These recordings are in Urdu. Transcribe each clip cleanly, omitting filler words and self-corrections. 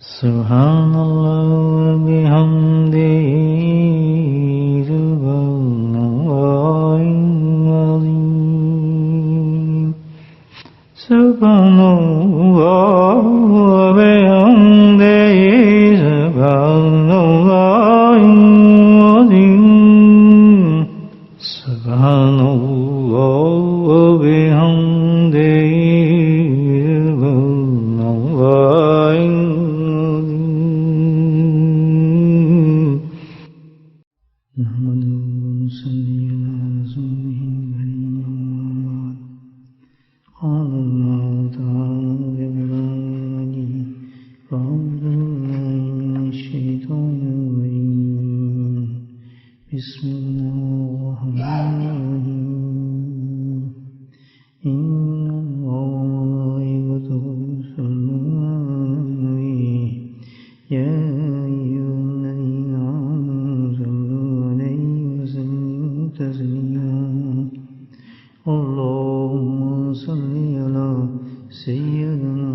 Subhanallah bihamdihi subhanallahil azim. Subhanallah bihamdihi subhanallahil azim. Subhanallah bihamdihi subhanallahil اللهم صل على سيدنا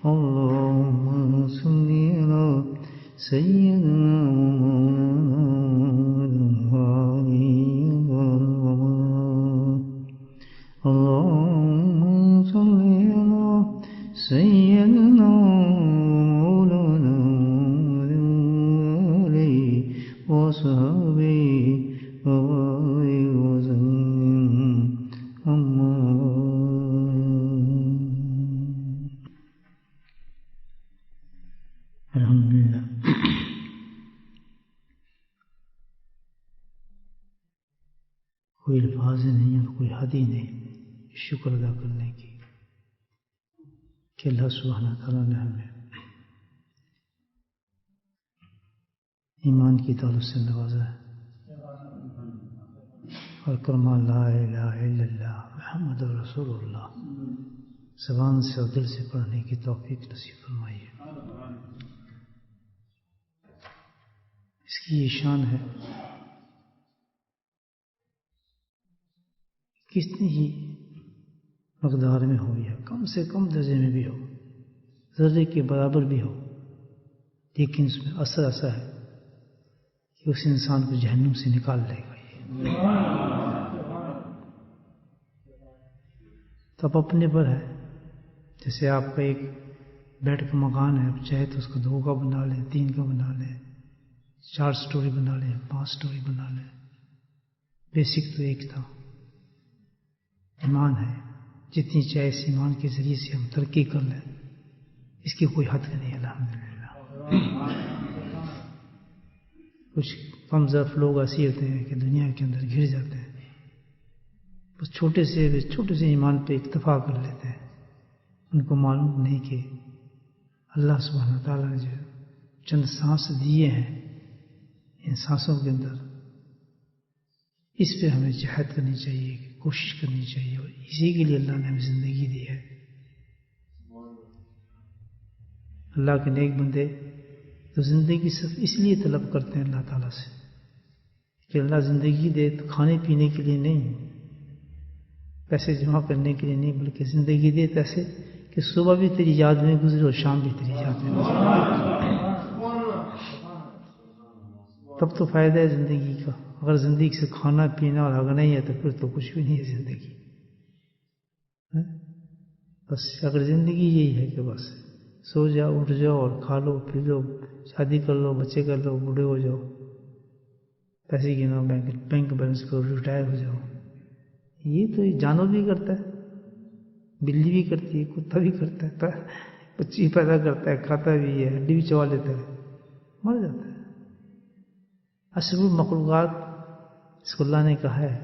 اللهم صل على سيدنا اللهم صل على سيدنا مولانا وصحبه وبارك وسلم أما الحمدللہ. کوئی الفاظ نہیں اور کوئی حد ہی نہیں شکر ادا کرنے کی کہ اللہ سبحانہ تعالیٰ نے ہمیں ایمان کی دولت سے نوازا ہے اور کلمہ لا الہ الا اللہ محمد رسول اللہ زبان سے اور دل سے پڑھنے کی توفیق نصیب فرمائیے. اس کی یہ شان ہے کتنی ہی مقدار میں ہو یا کم سے کم درجے میں بھی ہو ذرے کے برابر بھی ہو لیکن اس میں اثر ایسا ہے کہ اس انسان کو جہنم سے نکال لے گا. تو اب اپنے پر ہے. جیسے آپ کا ایک بیڈ کا مکان ہے, آپ چاہے تو اس کو 2 کا بنا لیں, 3 کا بنا لیں, 4 سٹوری بنا لیں, 5 سٹوری بنا لیں. بیسک تو ایک تھا. ایمان ہے, جتنی چاہے اس ایمان کے ذریعے سے ہم ترقی کر لیں اس کی کوئی حد نہیں. الحمدللہ. کچھ کم ظرف لوگ ایسے ہوتے ہیں کہ دنیا کے اندر گھر جاتے ہیں, بس چھوٹے سے ایمان پہ اکتفا کر لیتے ہیں. ان کو معلوم نہیں کہ اللہ سبحانہ تعالیٰ نے جو چند سانس دیے ہیں ان سانسوں کے اندر اس پہ ہمیں جہاد کرنی چاہیے, کوشش کرنی چاہیے. اور اسی کے لیے اللہ نے ہمیں زندگی دی ہے. اللہ کے نیک بندے تو زندگی صرف اس لیے طلب کرتے ہیں اللہ تعالیٰ سے کہ اللہ زندگی دے تو کھانے پینے کے لیے نہیں, پیسے جمع کرنے کے لیے نہیں, بلکہ زندگی دے ایسے کہ صبح بھی تیری یاد میں گزرے اور شام بھی تیری یاد میں گزرے. تب تو فائدہ ہے زندگی کا. اگر زندگی سے کھانا پینا اور ہگنا ہی ہے تو پھر تو کچھ بھی نہیں ہے زندگی. بس اگر زندگی یہی ہے کہ بس سو جاؤ, اٹھ جاؤ اور کھا لو, پی لو, شادی کر لو, بچے کر لو, بوڑھے ہو جاؤ, پیسے گنو, بینک بیلنس کرو, ریٹائر ہو جاؤ. یہ تو جانور بھی کرتا ہے, بلی بھی کرتی ہے, کتا بھی کرتا ہے, بچی پیدا کرتا ہے, کھاتا بھی ہے, ہڈی بھی چبا لیتا ہے, مر جاتا ہے. اشرف المخلوقات اس کو اللہ نے کہا ہے,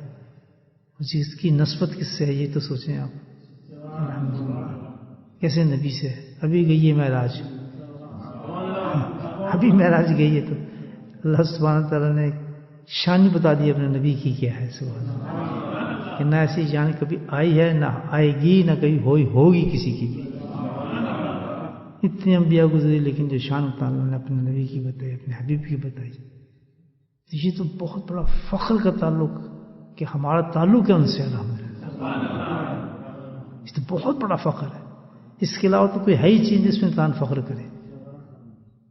جس کی نسبت کس سے ہے یہ تو سوچیں آپ. کیسے نبی سے ہے. ابھی گئی ہے معراج, ابھی معراج گئی ہے تو اللہ سبحانہ تعالیٰ نے شان بتا دی اپنے نبی کی کیا ہے. سبحان اللہ, کہ نہ ایسی شان کبھی آئی ہے, نہ آئے گی, نہ کبھی ہوگی کسی کی بھی. اتنے انبیاء گزرے لیکن جو شان تعالیٰ نے اپنے نبی کی بتائی, اپنے حبیب کی بتائی, یہ تو بہت بڑا فخر کا تعلق کہ ہمارا تعلق ہے ان سے. الحمدللہ بہت بڑا فخر ہے. اس کے علاوہ تو کوئی ہے ہی چیز جس میں انسان فخر کرے.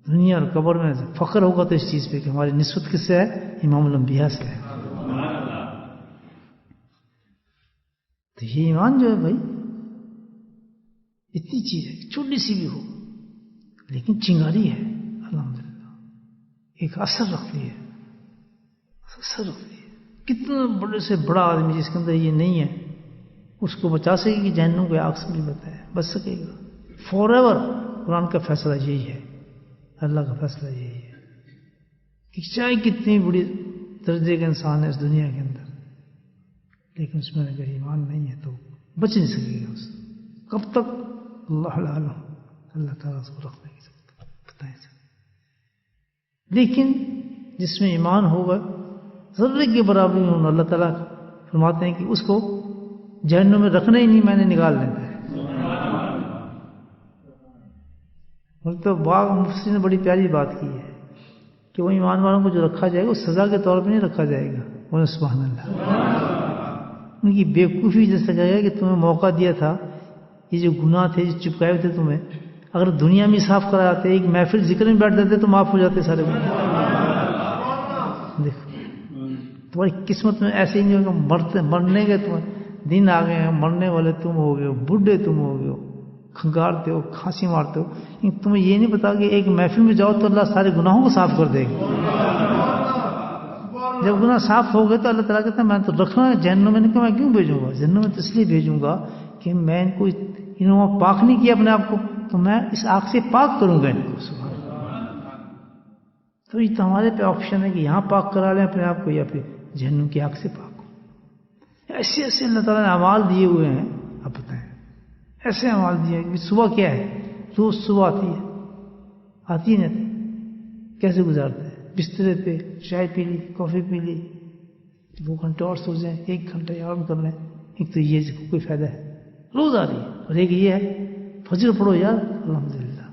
دنیا اور قبر میں فخر ہوگا تو اس چیز پہ کہ ہماری نسبت کس سے ہے؟ امام الانبیاء سے ہے. تو یہ ایمان جو ہے بھائی اتنی چیز ہے چھوٹی سی بھی ہو لیکن چنگاری ہے الحمدللہ، ایک اثر رکھتی ہے. کتنا بڑے سے بڑا آدمی جس کے اندر یہ نہیں ہے اس کو بچا سکے گی جہنم کو آگ سے بھی بچ سکے گا فار ایور. قرآن کا فیصلہ یہی ہے، اللہ کا فیصلہ یہی ہے کہ چاہے کتنی بڑی درجے کا انسان ہے اس دنیا کے اندر لیکن اس میں اگر ایمان نہیں ہے تو بچ نہیں سکے گا. اس کب تک؟ اللہ عالم، اللہ تعالیٰ اس کو رکھنے کی بتائیں. لیکن جس میں ایمان ہوگا ذرے کے برابر میں اللہ تعالیٰ فرماتے ہیں کہ اس کو جہنم میں رکھنا ہی نہیں، میں نے نکال لینا ہے. تو باغ مفسر نے بڑی پیاری بات کی ہے کہ وہ ایمان والوں کو جو رکھا جائے گا وہ سزا کے طور پہ نہیں رکھا جائے گا. وہ سبحان اللہ، ان کی بیوقوفی جیسا کہا گیا کہ تمہیں موقع دیا تھا، یہ جو گناہ تھے جو چپکائے ہوئے تھے تمہیں، اگر دنیا میں صاف کرا جاتے ایک محفل ذکر میں بیٹھ جاتے تو معاف ہو جاتے سارے گناہ. دیکھو تمہاری قسمت میں ایسے ہی نہیں ہوگا، مرنے کے تم دن آ گئے ہیں، مرنے والے تم ہو گئے ہو، بڈھے تم ہو گئے ہو، کھنگارتے ہو، کھانسی مارتے ہو، تمہیں یہ نہیں پتا کہ ایک محفل میں جاؤ تو اللہ سارے گناہوں کو صاف کر دے گا. جب گناہ صاف ہو گئے تو اللہ تعالیٰ کہتا ہے میں تو رکھنا ہے جہنم میں. کہ میں کیوں بھیجوں گا جہنم میں؟ تو اس لیے بھیجوں گا کہ میں ان کو انہوں نے پاک نہیں کیا اپنے آپ کو تو میں اس آگ سے پاک کروں گا ان کو. تو یہ تو ہمارے پہ آپشن ہے کہ یہاں پاک کرا لیں اپنے آپ کو یا پھر جہنم کی آگ سے پاک ہو. ایسے ایسے اللہ تعالیٰ نے اعمال دیے ہوئے ہیں. اب بتائیں ایسے اعمال دیے کہ صبح کیا ہے، روز صبح آتی ہے نہیں کیسے گزارتے ہیں؟ بسترے پہ چائے پی لی، کافی پی لی، 2 گھنٹے اور سو جائیں، 1 گھنٹہ آرام کر لیں. ایک تو یہ کوئی فائدہ ہے روز آ رہی ہے. اور ایک یہ ہے فجر پڑھو یار الحمدللہ،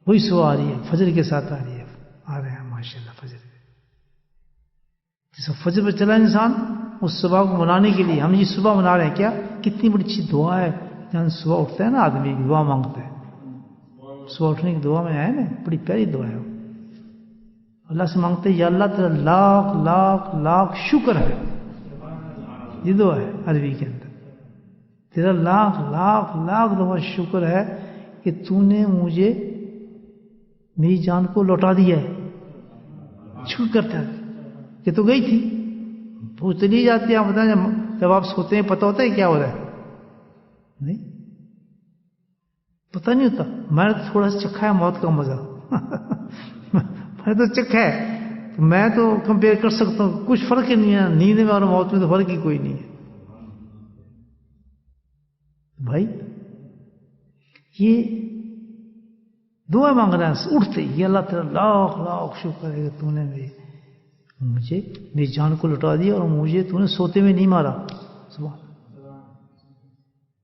وہی صبح آ رہی ہے فجر کے ساتھ آ رہی ہے. آ رہے ہیں ماشاءاللہ فجر پہ. جس فجر پہ چلا انسان اس صبح کو منانے کے لیے ہم یہ صبح منا رہے ہیں. کیا کتنی بڑی اچھی دعا ہے جہاں صبح اٹھتا ہے نا آدمی دعا مانگتا ہے. صبح اٹھنے کی دعا میں آئے نا بڑی پیاری دعا ہے. اللہ سے مانگتے ہیں یا اللہ تیرا لاکھ لاکھ لاکھ شکر ہے. یہ دعا ہے عربی کے اندر. تیرا لاکھ لاکھ لاکھ دفعہ شکر ہے کہ تو نے مجھے میری جان کو لوٹا دیا ہے. شکر کرتا ہے کہ تو گئی تھی وہ چلی جاتی ہے. آپ بتائیں جب آپ سوتے ہیں پتہ ہوتا ہے کیا ہو رہا ہے؟ نہیں پتہ نہیں ہوتا. میں نے تو تھوڑا سا چکھا ہے موت کا مزہ میں نے تو چکھا ہے تو میں تو کمپیئر کر سکتا ہوں. کچھ فرق ہی نہیں ہے نیند میں اور موت میں، تو فرق ہی کوئی نہیں ہے بھائی. یہ دعا مانگ رہا ہے اٹھتے یہ اللہ تعالیٰ لاکھ لاکھ شکر ہے کہ تو نے مجھے میری جان کو لوٹا دیا اور مجھے تو نے سوتے میں نہیں مارا. سبحان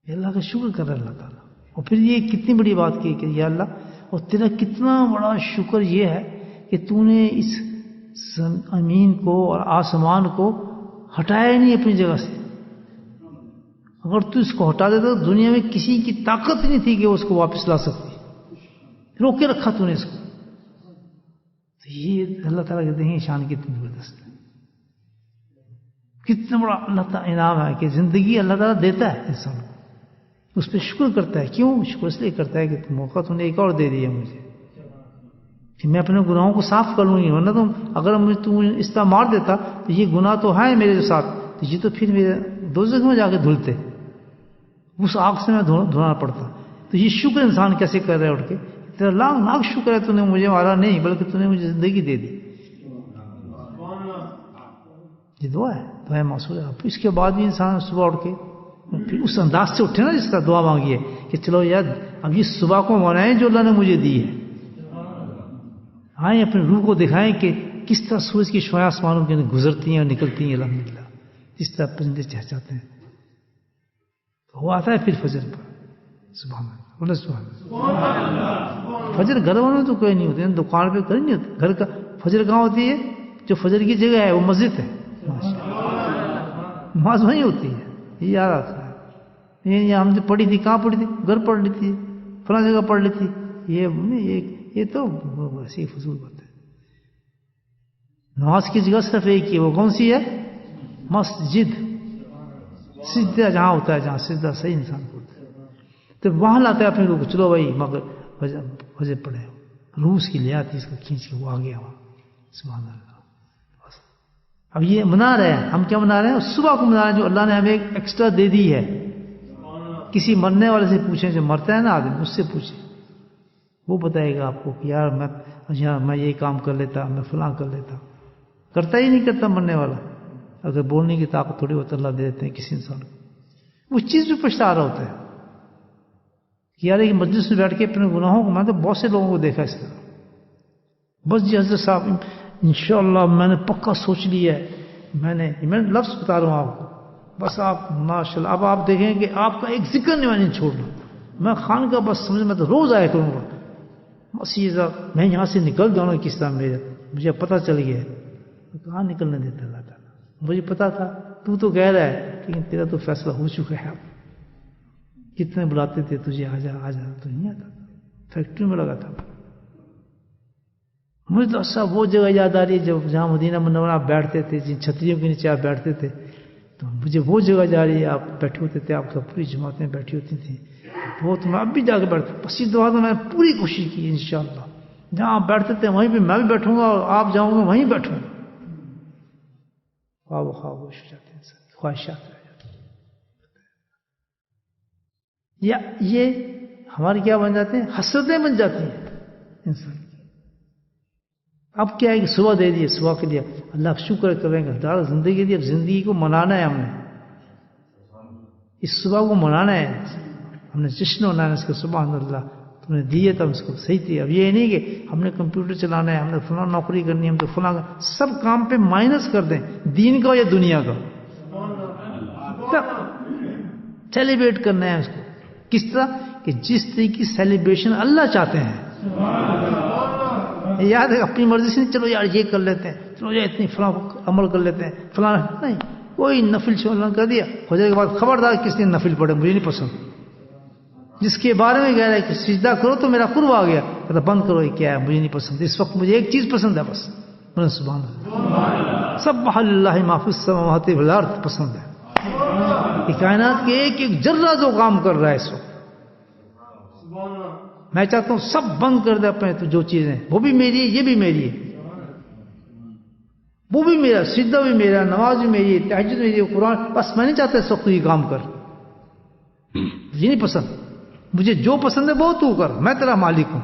اللہ کا شکر کر رہا ہے اللہ تعالیٰ. اور پھر یہ کتنی بڑی بات کی کہ یا اللہ اور تیرا کتنا بڑا شکر یہ ہے کہ تو نے اس زمین کو اور آسمان کو ہٹایا نہیں اپنی جگہ سے. اگر تو اس کو ہٹا دیتا تو دنیا میں کسی کی طاقت نہیں تھی کہ اس کو واپس لا سکتی. روک کے رکھا تو نے اس کو. تو یہ اللہ تعالیٰ کہتے ہیں شان کتنی زبردست ہے. کتنا بڑا اللہ تعالیٰ انعام ہے کہ زندگی اللہ تعالیٰ دیتا ہے انسان کو. اس پہ شکر کرتا ہے. کیوں شکر؟ اس لیے کرتا ہے کہ موقع تو نے ایک اور دے دیا مجھے کہ میں اپنے گناہوں کو صاف کر لوں گی. ورنہ تو اگر مجھے تو اس طرح مار دیتا تو یہ گناہ تو ہے میرے ساتھ تو یہ تو پھر میرے دوزخ میں جا کے دھلتے، اس آگ سے میں دھونا پڑتا. تو یہ شکر انسان کیسے کر رہا ہے اٹھ کے؟ تیرا لاکھ لاکھ شکر ہے تو نے مجھے مارا نہیں بلکہ تو نے مجھے زندگی دے دی. یہ دعا ہے معصور ہے. اس کے بعد بھی انسان صبح اٹھ کے پھر اس انداز سے اٹھے نا جس طرح دعا مانگی ہے کہ چلو یار اب یہ صبح کو منائیں جو اللہ نے مجھے دی ہے. آئیں اپنے روح کو دکھائیں کہ کس طرح سورج کی شعاعیں آسمانوں کے اندر گزرتی ہیں اور نکلتی ہیں الحمدللہ، جس طرح پرندے چہچاتے ہیں. وہ آتا ہے پھر فجر پر. سبحان اللہ سبحان اللہ. فجر گھر والوں تو کوئی نہیں ہوتے، دکان پہ کوئی نہیں ہوتے. گھر کا فجر کہاں ہوتی ہے؟ جو فجر کی جگہ ہے وہ مسجد ہے. نماز وہیں ہوتی ہے. یہ یاد رکھنا ہے. یہ ہم نے پڑھی تھی، کہاں پڑھی تھی؟ گھر پڑھ لی تھی، فلاں جگہ پڑھ لی تھی. یہ تو ایسی فضول بات ہے. نماز کی جگہ صرف ایک ہی، وہ کون سی ہے؟ مسجد. سجدہ جہاں ہوتا ہے، جہاں سجدہ صحیح انسان کو ہوتا ہے، تو وہاں لاتے ہیں اپنے لوگ. چلو بھائی مگر وجہ پڑھے، روس کی لے آتی اس کو کھینچ کے، وہ آ گیا وہاں. سبحان اللہ. اب یہ منا رہے ہیں، ہم کیا منا رہے ہیں؟ صبح کو منا رہے ہیں جو اللہ نے ہمیں ایک ایکسٹرا دے دی ہے. کسی مرنے والے سے پوچھیں، جو مرتا ہے نا آدمی، اس سے پوچھیں، وہ بتائے گا آپ کو کہ یار میں یہ کام کر لیتا، میں فلاں کر لیتا. کرتا ہی نہیں کرتا مرنے والا. اگر بولنے کی طاقت تھوڑی بہت اللہ دے دیتے ہیں کسی انسان کو، اس چیز پہ پچھتا رہا ہوتا ہے کہ یار ایک مجلس میں بیٹھ کے اپنے گناہوں کو، میں تو بہت سے لوگوں کو دیکھا اس طرح، بس جی حضرت صاحب انشاءاللہ میں نے پکا سوچ لیا ہے، میں نے لفظ بتا رہا ہوں آپ کو، بس آپ ماشاءاللہ اب آپ دیکھیں کہ آپ کا ایک ذکر نہیں میں نے چھوڑنا، میں خان کا بس سمجھ میں تو روز آیا کروں گا، بس یہ میں یہاں سے نکل جاؤں گا کس طرح. مجھے پتہ چل گیا ہے. کہاں نکلنے دیتا اللہ تعالیٰ؟ مجھے پتا تھا تو کہہ رہا ہے، لیکن تیرا تو فیصلہ ہو چکا ہے. اب کتنے بلاتے تھے تجھے، آ جا آ جا، تو نہیں آتا تھا، فیکٹری میں لگا تھا. مجھے تو اچھا وہ جگہ یاد آ رہی ہے جب جہاں مدینہ منورہ آپ بیٹھتے تھے، جن چھتریوں کے نیچے آپ بیٹھتے تھے، تو مجھے وہ جگہ جا رہی ہے. آپ بیٹھے ہوتے تھے، آپ سب پوری جماعتیں بیٹھی ہوتی تھیں، بہت میں اب بھی جا کے بیٹھتا ہوں. بس یہ دعا تو میں نے پوری کوشش کی انشاءاللہ، جہاں آپ بیٹھتے تھے وہیں پہ میں بھی بیٹھوں گا، اور آپ جاؤں گے وہیں بیٹھوں گا. خواب ہو جاتے ہیں، خواہشات رہ جاتی ہیں. یا یہ ہماری کیا بن جاتے ہیں؟ حسرتیں بن جاتی ہیں انسان کی. اب کیا ہے کہ صبح دے دیے، صبح کے لیے اللہ کا شکر کریں گے، دار زندگی دی. اب زندگی کو منانا ہے، ہم نے اس صبح کو منانا ہے، ہم نے جشن منانا ہے اس کا. سبحان اللہ، تم نے دیے تو ہم اس کو صحیح تھی. اب یہ نہیں کہ ہم نے کمپیوٹر چلانا ہے، ہم نے فلاں نوکری کرنی ہے، ہم تو فلاں سب کام پہ مائنس کر دیں، دین کا یا دنیا کا، سب سیلیبریٹ کرنا ہے اس کو. کس طرح کہ جس طریقے کی سیلیبریشن اللہ چاہتے ہیں. یاد ہے اپنی مرضی سے نہیں، چلو یار یہ کر لیتے ہیں، چلو یار اتنی فلاں عمل کر لیتے ہیں، فلاں نہیں. کوئی نفل شمل کر دیا، فجر کے بعد خبردار کس نے نفل پڑھے، مجھے نہیں پسند. جس کے بارے میں کہہ رہا ہے کہ سجدہ کرو تو میرا قرب آ گیا، کہتا بند کرو، یہ کیا ہے، مجھے نہیں پسند. اس وقت مجھے ایک چیز پسند ہے بس، سبحان اللہ، سبح للہ ما فی السماوات والارض پسند ہے. یہ کائنات کے ایک ایک ذرہ جو کام کر رہا ہے اس وقت، میں چاہتا ہوں سب بند کر دے اپنے. تو جو چیزیں وہ بھی میری ہے، یہ بھی میری ہے، وہ بھی میرا، سجدہ بھی میرا، نماز بھی میری ہے، تہجد میری ہے، قرآن. بس میں نہیں چاہتا اس وقت تو یہ کام کر، یہ نہیں پسند. مجھے جو پسند ہے وہ تو کر، میں تیرا مالک ہوں.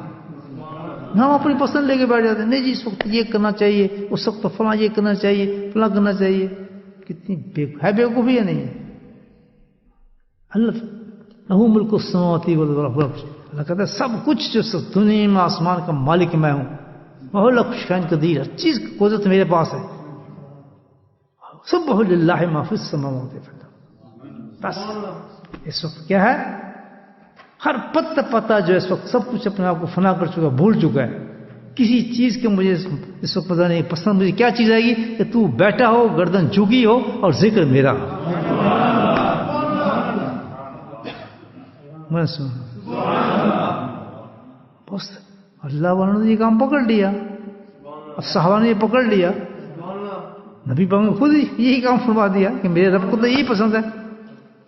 ہم اپنی پسند لے کے بیٹھ جاتے ہیں، نہیں جی اس وقت یہ کرنا چاہیے، اس وقت فلاں یہ کرنا چاہیے، فلاں کرنا چاہیے. کتنی بیوقوفی ہے نہیں ہے. اللہ لہو ملک السماوات والارض، اللہ کہتا ہے سب کچھ جو دنیا میں آسمان کا مالک میں ہوں. وہ لک شان قدیر، ہر چیز کی قدرت میرے پاس ہے. سبح للہ ما فی السماوات والارض. بس اس وقت کیا ہے، ہر پتہ جو اس وقت سب کچھ اپنے آپ کو فنا کر چکا، بھول چکا ہے. کسی چیز کے مجھے اس وقت پتہ نہیں پسند. مجھے کیا چیز آئے گی کہ تو بیٹھا ہو، گردن جھکی ہو اور ذکر میرا. بس اللہ والوں نے یہ کام پکڑ لیا، اب صحابہ نے یہ پکڑ لیا، نبی پاک نے خود یہی کام فرما دیا کہ میرے رب کو تو یہی پسند ہے.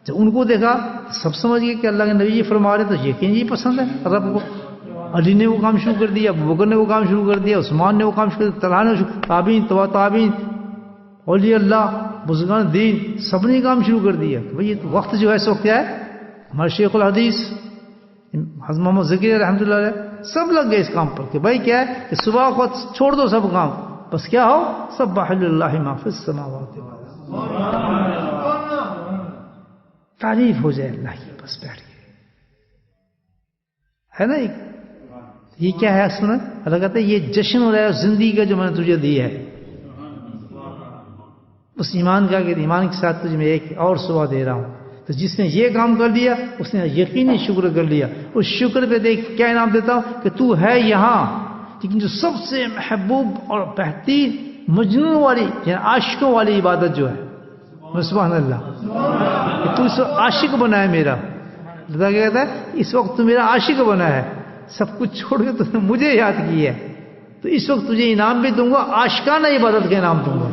جب ان کو دیکھا سب سمجھ گئے کہ اللہ کے نبی یہ فرما رہے تو یقین یہی پسند ہے رب کو. علی نے وہ کام شروع کر دیا، ابو بکر نے وہ کام شروع کر دیا، عثمان نے وہ کام شروع کر دیا، طلحہ نے تابعین، تبع تابعین، اولیاء اللہ، بزرگان دین، سب نے کام شروع کر دیا. بھئی یہ وقت جو ہے اس وقت کیا ہے، ہمارے شیخ الحدیث حضرت محمد ذکر رحمۃ اللہ علیہ سب لگ گئے اس کام پر کہ بھائی کیا ہے کہ صبح کو چھوڑ دو سب کام، بس کیا ہو، سبح للہ ما فی السماوات والارض، تعریف ہو جائے اللہ کی. بس بیٹھ کے ہے نا. یہ کیا ہے اصل میں، اللہ کہتا ہے یہ جشن ہو رہا ہے زندگی کا جو میں نے تجھے دی ہے، اس ایمان کا کہ ایمان کے ساتھ تجھے میں ایک اور صبح دے رہا ہوں. تو جس نے یہ کام کر لیا اس نے یقینی شکر کر لیا. اس شکر پہ دیکھ کیا انعام دیتا ہوں کہ تو ہے یہاں، لیکن جو سب سے محبوب اور بہترین مجنون والی یعنی عاشقوں والی عبادت جو ہے، سبحان اللہ، کہ تو اس وقت عاشق بنا ہے میرا. اللہ کیا کہتا ہے اس وقت تو میرا عاشق بنا ہے, سب کچھ چھوڑ کے تو نے مجھے یاد کیا ہے, تو اس وقت تجھے انعام بھی دوں گا, عاشقانہ عبادت کا انعام دوں گا.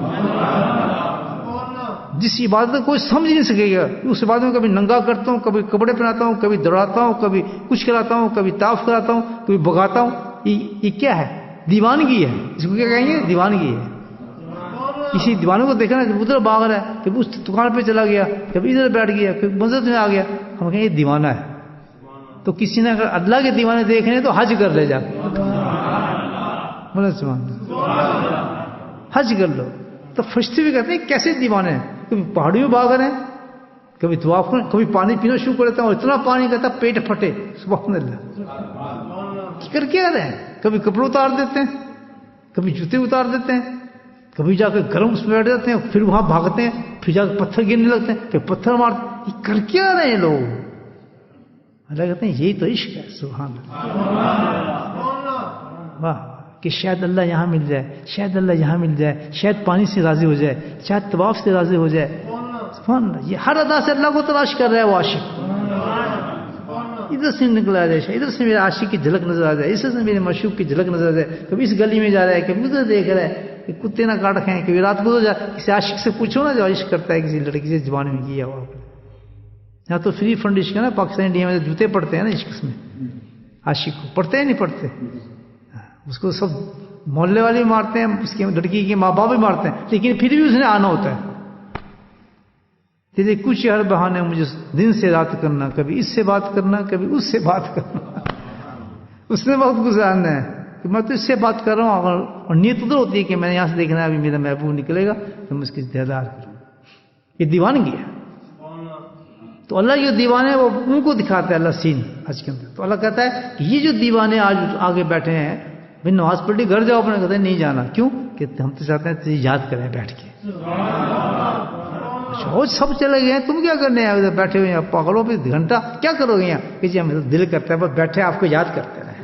جس عبادت کو کوئی سمجھ نہیں سکے گا, اس عبادت میں کبھی ننگا کرتا ہوں, کبھی کپڑے پہناتا ہوں, کبھی دوڑاتا ہوں, کبھی کچھ کراتا ہوں, کبھی طواف کراتا ہوں, کبھی بگاتا ہوں. یہ کیا ہے؟ دیوانگی ہے. اس کو کیا کہیں گے؟ دیوانگی ہے. کسی دیوانوں کو دیکھا نا کہ ادھر بھاگ رہا ہے, کبھی اس دکان پہ چلا گیا, کبھی ادھر بیٹھ گیا, کبھی مسجد میں آ گیا, ہم کہیں یہ دیوانہ ہے. تو کسی نے اگر اللہ کے دیوانے دیکھنے تو حج کر لے جا, حج کر لو. تو فرشتے بھی کہتے ہیں کیسے دیوانے ہیں, کبھی پہاڑیوں میں بھاگ رہے ہیں, کبھی طواف کریں, کبھی پانی پینا شروع کر دیتا ہوں, اتنا پانی کہتا پیٹ پھٹے. سبحان اللہ, کر کیا رہے ہیں؟ کبھی کپڑے اتار دیتے ہیں, کبھی جوتے اتار دیتے ہیں, کبھی جا کے گرم اس میں بیٹھ جاتے ہیں, پھر وہاں بھاگتے ہیں, پھر جا کے پتھر گرنے لگتے ہیں, پھر پتھر مارتے ہیں. یہ کر کیا رہے ہیں لوگ؟ اللہ کہتے ہیں یہی تو عشق ہے. سبحان اللہ, واہ, کہ شاید اللہ یہاں مل جائے, شاید اللہ یہاں مل جائے, شاید پانی سے راضی ہو جائے, شاید طواف سے راضی ہو جائے. سبحان اللہ, یہ ہر ادا سے اللہ کو تلاش کر رہا ہے وہ عاشق. ادھر سے نکلا جائے, ادھر سے میرے عاشق کی جھلک نظر آ جائے, ادھر سے میرے معشوق کی جھلک نظر آ جائے. کبھی اس گلی میں جا رہا ہے, کبھی ادھر دیکھ رہا ہے کہ کتے نہ کاٹ کھائیں, کبھی رات کو کسی عاشق سے پوچھو نا جو عشق کرتا ہے کسی لڑکی سے زبان میں کیا ہوا. یہاں تو فری فنڈ عشق ہے نا, پاکستان انڈیا میں جوتے پڑتے ہیں نا عشق میں, عاشق کو پڑھتے ہیں نہیں پڑھتے, اس کو سب محلے والے بھی مارتے ہیں, اس کی لڑکی کے ماں باپ بھی مارتے ہیں, لیکن پھر بھی اس نے آنا ہوتا ہے. تیرے کچھ ہر بہانے مجھے دن سے رات کرنا, کبھی اس سے بات کرنا, کبھی اس سے بات کرنا. اس نے وقت گزارنا ہے کہ میں تو اس سے بات کر رہا ہوں, اور نیت ادھر ہوتی ہے کہ میں نے یہاں سے دیکھنا ہے ابھی میرا محبوب نکلے گا تو میں اس کی دیدار کروں. یہ دیوانگی ہے. تو اللہ جو دیوانے ہیں وہ ان کو دکھاتا ہے اللہ سین حج کے اندر. تو اللہ کہتا ہے کہ یہ جو دیوانے آج آگے بیٹھے ہیں, بھائی نماز پڑھی گھر جاؤ اپنے, کہتے ہیں نہیں جانا. کیوں؟ کہ ہم تو چاہتے ہیں تجھے یاد کریں بیٹھ کے. سب چلے گئے ہیں, تم کیا کرنے ہیں بیٹھے ہوئے ہیں پاگلوں پہ گھنٹہ کیا کرو گے یہاں؟ کہ جی ہمیں دل کرتا ہے بس بیٹھے آپ کو یاد کرتے رہے.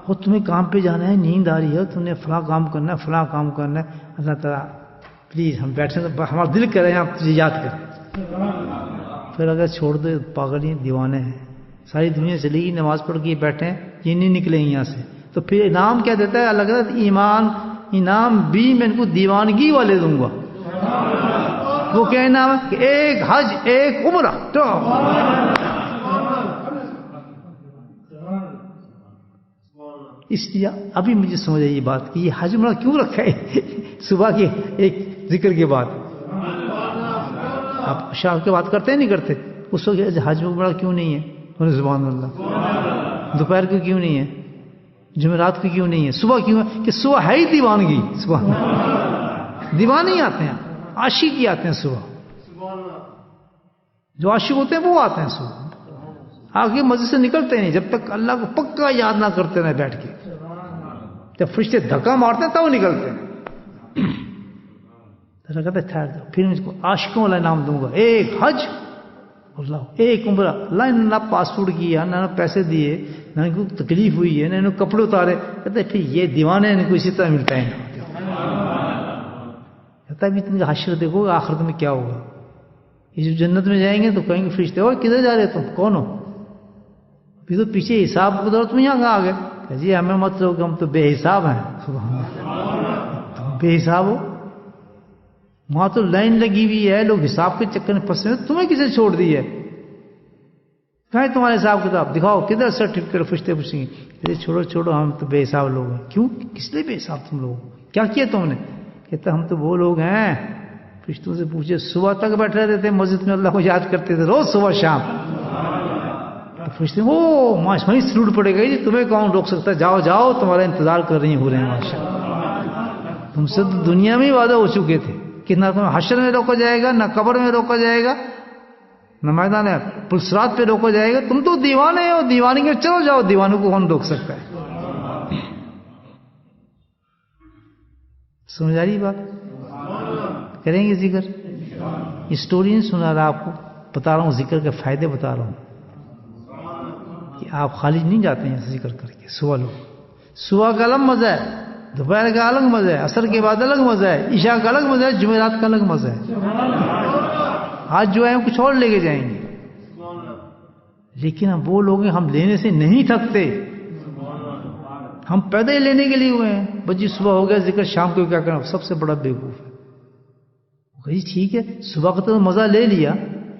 وہ تمہیں کام پہ جانا ہے, نیند آ رہی ہے, تم نے فلاں کام کرنا ہے, فلاں کام کرنا ہے. اللہ تعالیٰ پلیز ہم بیٹھے تو ہمارا دل کریں آپ تجھے یاد کریں. پھر اگر چھوڑ دو پاگل ہی دیوانے ہیں, ساری دنیا چلے گی, نماز پڑھ کے بیٹھے ہیں, یہ نہیں نکلیں گے یہاں سے. تو پھر انعام کیا دیتا ہے اللہ کہتا ہے ایمان انعام بھی میں ان کو دیوانگی والے دوں گا. وہ کیا انعام ہے کہ ایک حج ایک عمرہ. اس لیے ابھی مجھے سمجھ آئی یہ بات کہ یہ حج عمرہ کیوں رکھا ہے صبح کے ایک ذکر کے بعد. آپ شام کے بات کرتے ہیں نہیں کرتے؟ اس وقت حج عمرہ کیوں نہیں ہے؟ سبحان اللہ. دوپہر کو کیوں نہیں ہے؟ جمعرات کو کیوں نہیں ہے؟ صبح کیوں ہے؟ کہ صبح ہے ہی دیوانگی. سبحان اللہ, دیوانے ہی آتے ہیں, عاشق ہی آتے ہیں صبح. جو عاشق ہوتے ہیں وہ آتے ہیں صبح, آگے مسجد سے نکلتے نہیں جب تک اللہ کو پکا یاد نہ کرتے رہے بیٹھ کے. جب فرشتے دھکا مارتے ہیں تب نکلتے ہیں. کہتے ٹھہر جاؤ, پھر اس کو عاشقوں والا انعام دوں گا. ایک حج اللہ ایک عمرہ. اللہ نے نہ پاسپورٹ کیا, نہ پیسے دیے, نہ ان کو تکلیف ہوئی ہے, نہ انہوں کپڑے اتارے. کہتے پھر یہ دیوانے ان کو اسی طرح ملتا ہے. کہتا ہے بھی تم حشر دیکھو آخرت میں کیا ہوگا. یہ جو جنت میں جائیں گے تو کہیں گے فرشتے ہو کدھر جا رہے تم, کون ہو؟ پھر تو پیچھے حساب بدلو, تم یہاں کہاں آ گئے؟ جی ہمیں مت رہو کہ ہم تو بے حساب ہیں. تم بے حساب ہو, وہاں تو لائن لگی ہوئی ہے, لوگ حساب کے چکر میں پھنسے ہیں, تمہیں کسے چھوڑ دی ہے؟ کہیں تمہارے حساب کتاب دکھاؤ, کدھر سرٹیفکیٹ فرشتے پوچھیں گے. چھوڑو چھوڑو, ہم تو بے حساب لوگ ہیں. کیوں؟ کس لیے بے حساب تم لوگ, کیا کیا تم نے؟ کہتا ہم تو وہ لوگ ہیں, فرشتوں سے پوچھے صبح تک بیٹھے رہتے تھے مسجد میں, اللہ کو یاد کرتے تھے روز صبح شام. فرشتے وہ وہیں سلوٹ پڑے گا, جی تمہیں کون روک سکتا ہے, جاؤ جاؤ تمہارا انتظار کر رہی ہو رہے ہیں. ماشاءاللہ, تم سے تو دنیا میں ہی وعدہ ہو چکے تھے کہ نہ تمہیں حشر میں روکا جائے گا, نہ قبر میں روکا جائے گا, نہ میدان پلسرات پہ روکا جائے گا. تم تو دیوانے ہو, دیوانی کے چلو جاؤ, دیوانوں کو کون روک سکتا ہے؟ سمجھ آ رہی بات؟ کریں گے ذکر. یہ سٹوری نہیں سنا رہا آپ کو, بتا رہا ہوں ذکر کے فائدے بتا رہا ہوں کہ آپ خالی نہیں جاتے ہیں ذکر کر کے. صبح لوگ, صبح کا الگ مزہ ہے, دوپہر کا الگ مزہ ہے, عصر کے بعد الگ مزہ ہے, عشاء کا الگ مزہ ہے, جمعرات کا الگ مزہ ہے. آج جو آئے کچھ اور لے کے جائیں گے، لیکن ہم وہ لوگ ہیں ہم لینے سے نہیں تھکتے، ہم پیدا ہی لینے کے لیے ہوئے ہیں. بس صبح ہو گیا ذکر، شام کو کیا کرنا، سب سے بڑا بیوقوف ہے. ٹھیک ہے صبح کا تو مزہ لے لیا،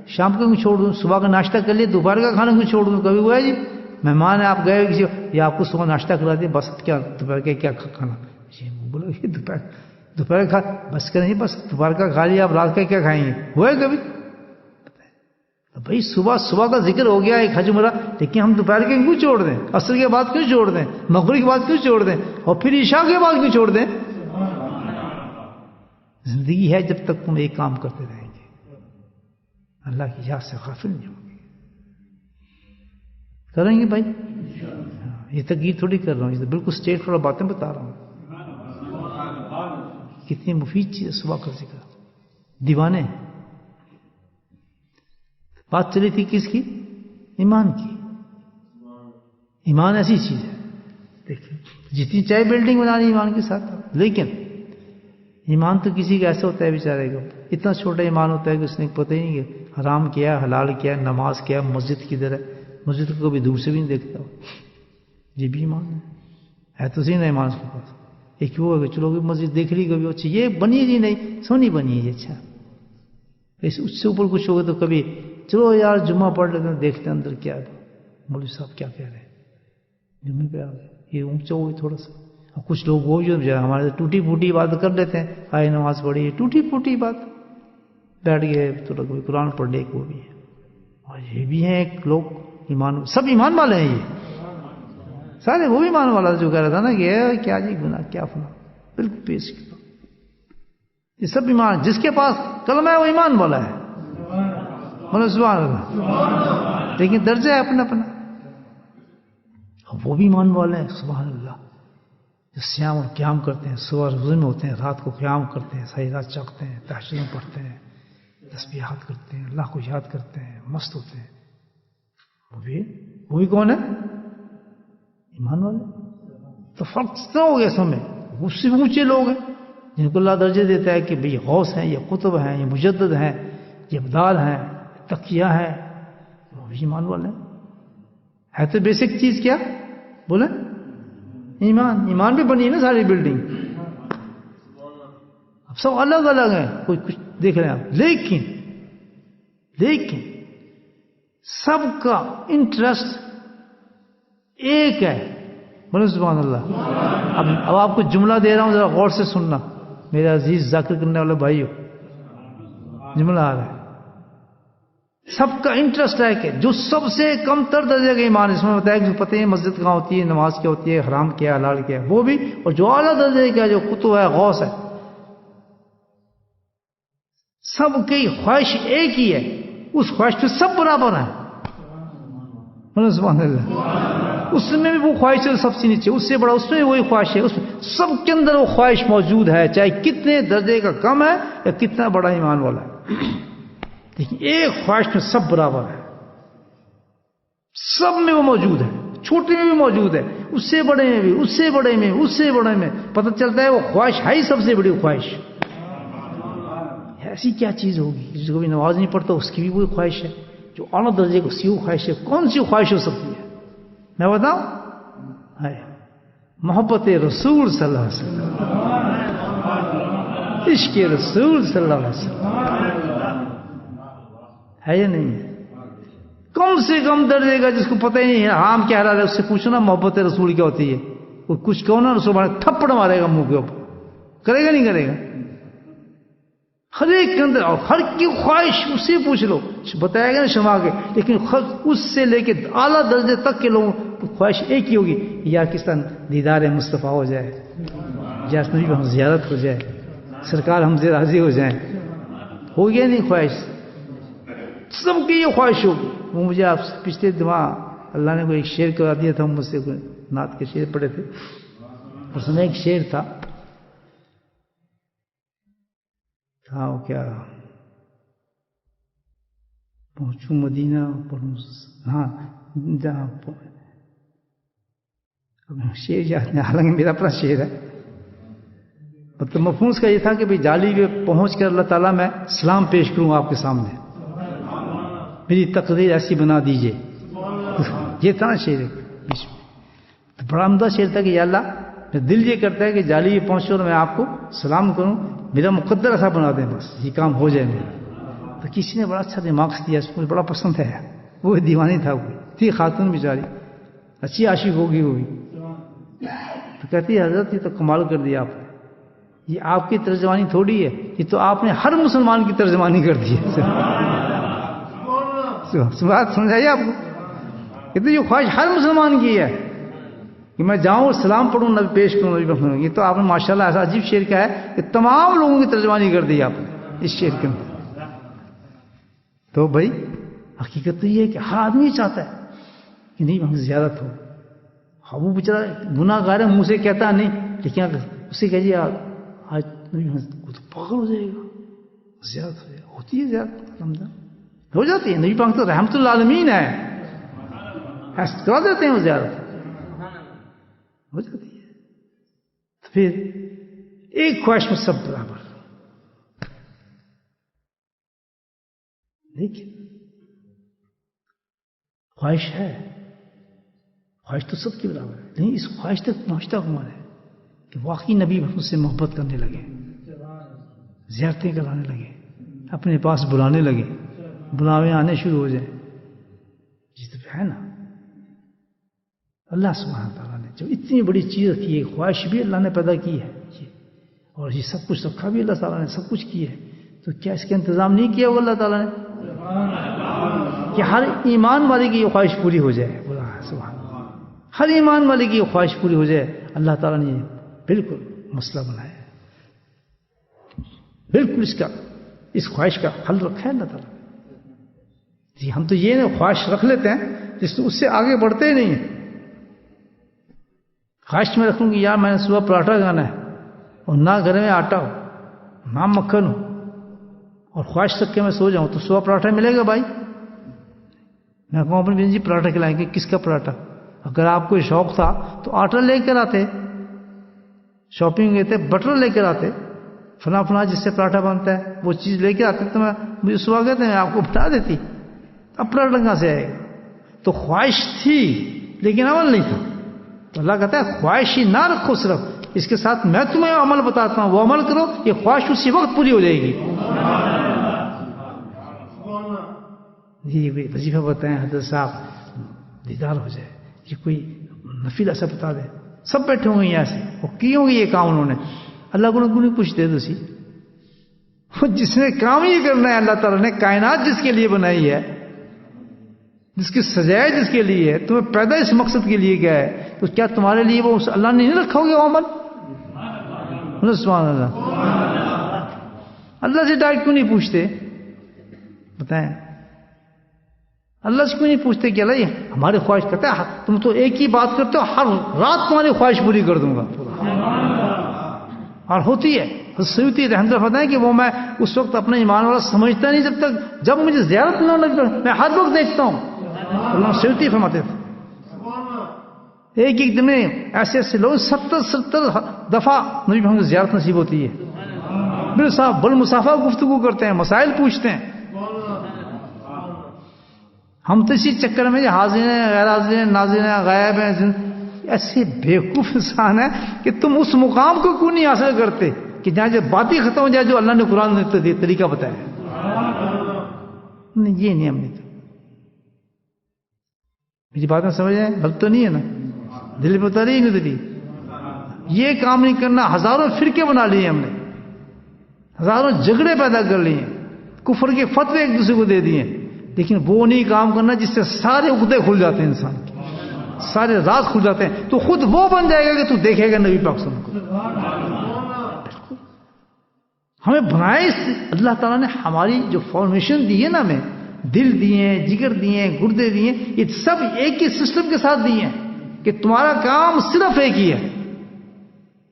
شام کو کیوں چھوڑ دوں؟ صبح کا ناشتہ کر لیا، دوپہر کا کھانا کیوں چھوڑ دوں؟ کبھی ہوا ہے جی مہمان ہے آپ گئے کسی یا آپ کو صبح ناشتہ کرا دیا، بس کیا دوپہر کا کیا کھانا؟ بولو یہ دوپہر کا بس کا نہیں، بس دوپہر کا کھا لیا، آپ رات کا کیا کھائیں گے؟ ہوا ہے کبھی؟ بھائی صبح کا ذکر ہو گیا ایک حج عمرہ، لیکن ہم دوپہر کے کیوں چھوڑ دیں؟ عصر کے بعد کیوں چھوڑ دیں؟ مغرب کے بعد کیوں چھوڑ دیں؟ اور پھر عشاء کے بعد کیوں چھوڑ دیں؟ زندگی ہے جب تک تم ایک کام کرتے رہیں گے، اللہ کی یاد سے غافل نہیں ہوں گے. کریں گے بھائی؟ یہ تقریر تھوڑی کر رہا ہوں، یہ تو بالکل اسٹیٹ تھوڑا باتیں بتا رہا ہوں. کتنی مفید چیز ہے صبح کا ذکر. دیوانے بات چلی تھی کس کی؟ ایمان کی. ایمان ایسی چیز ہے دیکھیں، جتنی چاہے بلڈنگ بنانی ایمان کے ساتھ، لیکن ایمان تو کسی کا ایسا ہوتا ہے بیچارے کا اتنا چھوٹا ایمان ہوتا ہے کہ اس نے پتہ ہی نہیں کہ حرام کیا، حلال کیا، نماز کیا، مسجد کدھر ہے، مسجد کو کبھی دور سے بھی نہیں دیکھتا ہو. یہ بھی ایمان ہے تو صحیح نا ایمان کے پاس. ایک وہ ہے کہ چلو مسجد دیکھ لی کبھی اچھی یہ بنی جی نہیں سونی بنی ہے، اچھا اس سے اوپر کچھ ہوگا تو کبھی چلو یار جمعہ پڑھ لیتے ہیں، دیکھتے ہیں اندر کیا ہے، مولوی صاحب کیا کہہ رہے ہیں، جمعے پہ آ گئے یہ اونچا ہوگا تھوڑا سا. اور کچھ لوگ وہ جو ہمارے ٹوٹی پھوٹی بات کر لیتے ہیں، آئے نماز پڑھی ٹوٹی پھوٹی بات، بیٹھ گئے تو کوئی قرآن پڑھ لے، وہ بھی ہے. اور یہ بھی ہیں ایک لوگ ایمان، سب ایمان والے ہیں، یہ سارے وہ ایمان والا جو کہہ رہا تھا نا کہ کیا جی گناہ کیا فنا، بالکل پیش کیا. یہ سب ایمان، جس کے پاس کلمہ ہے وہ ایمان والا ہے، سبحان اللہ. لیکن درجہ ہے اپنا اپنا، وہ بھی ایمان والے ہیں سبحان اللہ، جو سیام اور قیام کرتے ہیں، صبح روزے میں ہوتے ہیں، رات کو قیام کرتے ہیں، ساری رات جاگتے ہیں، تہجد میں پڑھتے ہیں، تسبیحات کرتے ہیں، اللہ کو یاد کرتے ہیں، مست ہوتے ہیں. وہ بھی کون ہے؟ ایمان والے. تو فرق نہ ہو گیا سمجھ، اس سے اونچے لوگ ہیں جن کو اللہ درجے دیتا ہے کہ بھئی غوث ہیں، یہ قطب ہیں، یہ مجدد ہیں، یہ ابدال ہیں، تقیہ ہیں، وہ بھی ایمان والے ہیں. ہے تو بیسک چیز کیا بولیں؟ ایمان بھی بنی ہے نا ساری بلڈنگ. اب سب الگ الگ ہیں، کوئی کچھ دیکھ رہے ہیں آپ، لیکن سب کا انٹرسٹ ایک ہے. بولے سبحان اللہ. اب آپ کو جملہ دے رہا ہوں، ذرا غور سے سننا میرے عزیز ذکر کرنے والے بھائیو. جملہ آ رہا ہے، سب کا انٹرسٹ ہے کہ جو سب سے کم تر درجے کا ایمان، اس میں بتایا کہ پتہ ہے مسجد کہاں ہوتی ہے، نماز کیا ہوتی ہے، حرام کیا، حلال کیا، وہ بھی، اور جو اعلیٰ درجے کا جو قطب ہے، غوث ہے، سب کی خواہش ایک ہی ہے، اس خواہش پہ سب برابر ہیں. سبحان اللہ. اس میں بھی وہ خواہش ہے سب سے نیچے، اس سے بڑا اس میں بھی وہی خواہش ہے، اس میں سب کے اندر وہ خواہش موجود ہے، چاہے کتنے درجے کا کم ہے یا کتنا بڑا ایمان والا ہے، لیکن ایک خواہش میں سب برابر ہے، سب میں وہ موجود ہے، چھوٹے میں بھی موجود ہے، اس سے بڑے میں بھی، اس سے بڑے میں، اس سے بڑے میں. پتہ چلتا ہے وہ خواہش ہے ہی سب سے بڑی خواہش. ایسی کیا چیز ہوگی جس کو بھی نماز نہیں پڑھتا اس کی بھی وہی خواہش ہے، جو اعلیٰ درجے کو سی وہ خواہش ہے. کون سی خواہش ہو سکتی ہے میں بتاؤں؟ محبت رسول صلی اللہ علیہ وسلم، عشق رسول صلی اللہ علیہ وسلم ہے یا نہیں؟ کم سے کم درجے کا جس کو پتہ ہی نہیں ہے حرام کیا حلال ہے، اس سے پوچھنا محبت رسول کیا ہوتی ہے، وہ کچھ کہو نا رسول تھپڑ مارے گا منہ کے اوپر، کرے گا نہیں کرے گا؟ ہر ایک کے اندر، اور ہر کی خواہش اس سے پوچھ لو بتائے گا نا شما کے. لیکن اس سے لے کے اعلیٰ درجے تک کے لوگوں کی خواہش ایک ہی ہوگی، یا کس طرح دیدار مصطفیٰ ہو جائے، یا نبی ہم زیارت ہو جائے، سرکار ہم سے راضی ہو جائیں. ہو گیا نہیں خواہش؟ سب کی یہ خواہش ہوگی. وہ مجھے آپ سے پچھلے دماغ اللہ نے کوئی ایک شعر کرا دیا تھا، مجھ سے کوئی نعت کے شعر پڑھے تھے، اس میں ایک شعر تھا وہ کیا، پہنچوں مدینہ پڑھوں، ہاں شعر یاد نہیں، حالانکہ میرا اپنا شعر ہے. مطلب مفہوم اس کا یہ تھا کہ بھئی جالی پہ پہنچ کر اللہ تعالیٰ میں سلام پیش کروں آپ کے سامنے. میری تقدیر ایسی بنا دیجئے. یہ تھا نا شعر بیچ میں. تو بڑا عمدہ شعر تھا کہ یا اللہ دل یہ کرتا ہے کہ جالی یہ پہنچے اور میں آپ کو سلام کروں, میرا مقدر ایسا بنا دیں, بس یہ کام ہو جائے میرا. تو کسی نے بڑا اچھا دماغ دیا, اس کو بڑا پسند ہے. وہ دیوانی تھا, وہ تھی خاتون بیچاری, اچھی عاشق ہوگی وہ بھی. تو کہتی ہے حضرت یہ تو کمال کر دیا آپ نے, یہ آپ کی ترجمانی تھوڑی ہے, یہ تو آپ نے ہر مسلمان کی ترجمانی کر دی ہے. بات سمجھائیے آپ کو, یہ تو یہ خواہش ہر مسلمان کی ہے کہ میں جاؤں اور سلام پڑھوں, نبی پیش کروں, نبی پڑھوں. یہ تو آپ نے ماشاءاللہ ایسا عجیب شعر کیا ہے کہ تمام لوگوں کی ترجمانی کر دی آپ نے اس شعر کے اندر. تو بھائی حقیقت تو یہ ہے کہ ہر آدمی چاہتا ہے کہ نہیں ہم زیادت ہو. ہاں وہ بیچارہ گناہ گار ہے, منہ سے کہتا نہیں, لیکن اسے کہیے آج وہ تو پاگل ہو جائے گا, زیادت ہو جائے گا. ہوتی ہے زیادت, ہو جاتی ہے. نبی پاک تو رحمت للعالمین ہے, ایسا کرا دیتے ہیں وہ زیادت ہو جاتی ہے. تو پھر ایک خواہش میں سب برابر. دیکھیے خواہش ہے, خواہش تو سب کی برابر ہے, لیکن اس خواہش تک پہنچتا کون ہے کہ واقعی نبی محمد سے محبت کرنے لگے, زیارتیں کرانے لگے, اپنے پاس بلانے لگے, بلاوے آنے شروع ہو جائیں. جس تو ہے نا اللہ سبحانہ تعالیٰ نے جو اتنی بڑی چیز رکھی ہے, خواہش بھی اللہ نے پیدا کی ہے, اور یہ سب کچھ رکھا بھی اللہ تعالیٰ نے, سب کچھ کی ہے. تو کیا اس کا انتظام نہیں کیا ہوگا اللہ تعالیٰ نے کہ ہر ایمان والے کی یہ خواہش پوری ہو جائے؟ سبحان اللہ, ہر ایمان والے کی یہ خواہش پوری ہو جائے. اللہ تعالیٰ نے بالکل مسئلہ بنایا, بالکل اس خواہش کا حل رکھا ہے اللہ تعالیٰ. جی ہم تو یہ نا خواہش رکھ لیتے ہیں, اس سے آگے بڑھتے ہی نہیں ہیں. خواہش میں رکھوں گی یار میں نے صبح پراٹھا کھانا ہے, اور نہ گھر میں آٹا ہو نہ مکھن ہو, اور خواہش رکھ کے میں سو جاؤں تو صبح پراٹھا ملے گا بھائی؟ میں کہوں اپنی بہن جی پراٹھا کھلائیں گے. کس کا پراٹھا؟ اگر آپ کو شوق تھا تو آٹا لے کر آتے, شاپنگ گئے تھے بٹر لے کر آتے, فلاں جس سے پراٹھا بنتا ہے وہ چیز لے کے آتے, تو میں مجھے صبح کہتے ہیں میں آپ کو بتا دیتی. اب پراٹھا کہاں سے آئے گا؟ تو خواہش تھی لیکن عمل نہیں تھا. تو اللہ کہتا ہے خواہش ہی نہ رکھو, صرف اس کے ساتھ میں تمہیں عمل بتاتا ہوں, وہ عمل کرو, یہ خواہش اسی وقت پوری ہو جائے گی. جی وظیفہ بتائیں حضرت صاحب, دیدار ہو جائے. یہ کوئی نفل ایسا بتا دے, سب بیٹھے ہوں گے یہاں سے, اور کیے ہوں گے یہ کام انہوں نے. اللہ کو نہیں کچھ دے دو سی, جس نے کام ہی کرنا ہے. اللہ تعالیٰ نے کائنات جس کے لیے بنائی ہے, جس کی سجائے جس کے لیے ہے, تمہیں پیدا اس مقصد کے لیے کیا ہے, تو کیا تمہارے لیے وہ اللہ نے نہیں رکھا ہوگا وہ عمل؟ سبحان اللہ. اللہ سے ڈائریکٹ کیوں نہیں پوچھتے؟ بتائیں اللہ سے کیوں نہیں پوچھتے کہ اللہ ہماری خواہش کرتا ہے, تم تو ایک ہی بات کرتے ہو, ہر رات تمہاری خواہش پوری کر دوں گا. اور ہوتی ہے. سیوطی رحمۃ اللہ فرماتے ہیں کہ وہ میں اس وقت اپنا ایمان والا سمجھتا نہیں جب مجھے زیارت نہ لگتا, میں ہر وقت دیکھتا ہوں. اللہ سیوطی فرماتے تھے ایک دن میں ایسے لوگ 70 دفعہ نبی محمد کی زیارت نصیب ہوتی ہے. بال صاحب بل مسافہ گفتگو کرتے ہیں, مسائل پوچھتے ہیں. ہم تو اسی چکر میں حاضر ہیں, غیر حاضر ہیں, ناظر ہیں, غائب ہیں, ایسے بیوقوف انسان ہیں کہ تم اس مقام کو کیوں نہیں حاصل کرتے کہ جہاں جو باتیں ختم ہو جائے جو اللہ نے قرآن میں طریقہ بتایا. نہیں یہ نہیں ہم نے, میری بات میں سمجھ رہے ہیں, غلط تو نہیں ہے نا, دل پہ اتر رہی نہیں دلی. یہ کام نہیں کرنا. ہزاروں فرقے بنا لیے ہم نے, ہزاروں جھگڑے پیدا کر لیے, کفر کے فتوے ایک دوسرے کو دے دیے, لیکن وہ نہیں کام کرنا جس سے سارے عقدے کھل جاتے ہیں, انسان کے سارے راز کھل جاتے ہیں. تو خود وہ بن جائے گا کہ تو دیکھے گا نبی پاک صلی اللہ علیہ وسلم کو. ہمیں بنائے اللہ تعالیٰ نے, ہماری جو فارمیشن دی ہے نا, ہمیں دل دیے, جگر دیے, گردے دیے, یہ سب ایک ہی سسٹم کے ساتھ دیے ہیں کہ تمہارا کام صرف ایک ہی ہے.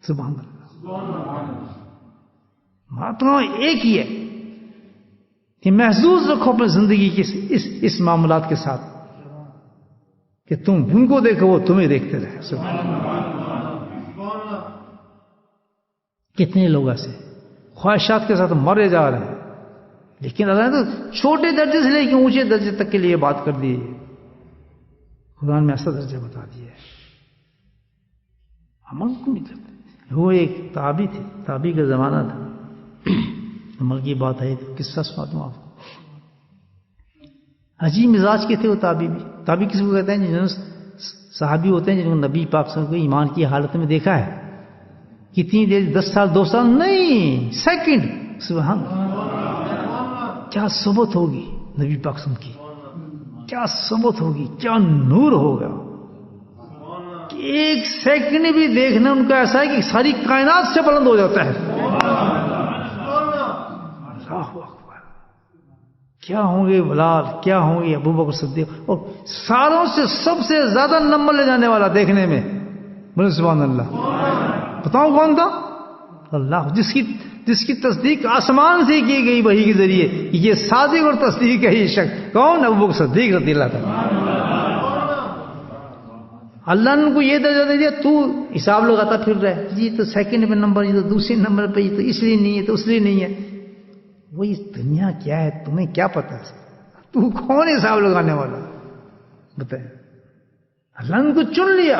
سبحان اللہ, تمہارا ایک ہی ہے کہ محظوظ رکھو اپنی زندگی کے اس معاملات کے ساتھ کہ تم ان کو دیکھو وہ تمہیں دیکھتے رہے. سبحان اللہ. کتنے لوگ ایسے خواہشات کے ساتھ مرے جا رہے ہیں, لیکن اللہ نے تو چھوٹے درجے سے لے کے اونچے درجے تک کے لیے بات کر دی. قرآن میں ایسا درجہ بتا دیا ہے. عمل کو نہیں کرتے. وہ ایک تابعی تھے, تابعی کا زمانہ تھا, عمل کی بات ہے تو قصہ سنا دوں آپ. عجیب مزاج کے تھے وہ تابعی بھی. تابعی کس کو کہتے ہیں؟ جنہوں صحابی ہوتے ہیں جنہوں نے نبی پاک صلی اللہ علیہ وسلم کو ایمان کی حالت میں دیکھا ہے. کتنی دیر؟ 10 سال 2 سال نہیں, سیکنڈ. سبحان اللہ, کیا صحبت ہوگی نبی پاک صلی اللہ علیہ وسلم کی, کیا صحبت ہوگی, کیا نور ہوگا. ایک سیکنڈ بھی دیکھنا ان کا ایسا ہے کہ ساری کائنات سے بلند ہو جاتا ہے. کیا ہوں گے بلال, کیا ہوں گے ابو بکر صدیق, اور ساروں سے سب سے زیادہ نمبر لے جانے والا دیکھنے میں. بولے سبحان اللہ. بتاؤں کون تھا؟ اللہ, جس کی تصدیق آسمان سے کی گئی وحی کے ذریعے. یہ صادق اور تصدیق ہے یہ شخص. کون؟ ابو بکر صدیق رضی اللہ تعالیٰ. اللہ نے ان کو یہ درجہ دے دیا, تو حساب لگاتا پھر رہا ہے, یہ تو سیکنڈ پہ نمبر, یہ تو دوسرے نمبر پہ, یہ تو اس لیے نہیں ہے, تو اس لیے نہیں ہے. وہ اس دنیا کیا ہے تمہیں کیا پتا ہے؟ تو کون حساب لگانے والا بتائیں. اللہ نے ان کو چن لیا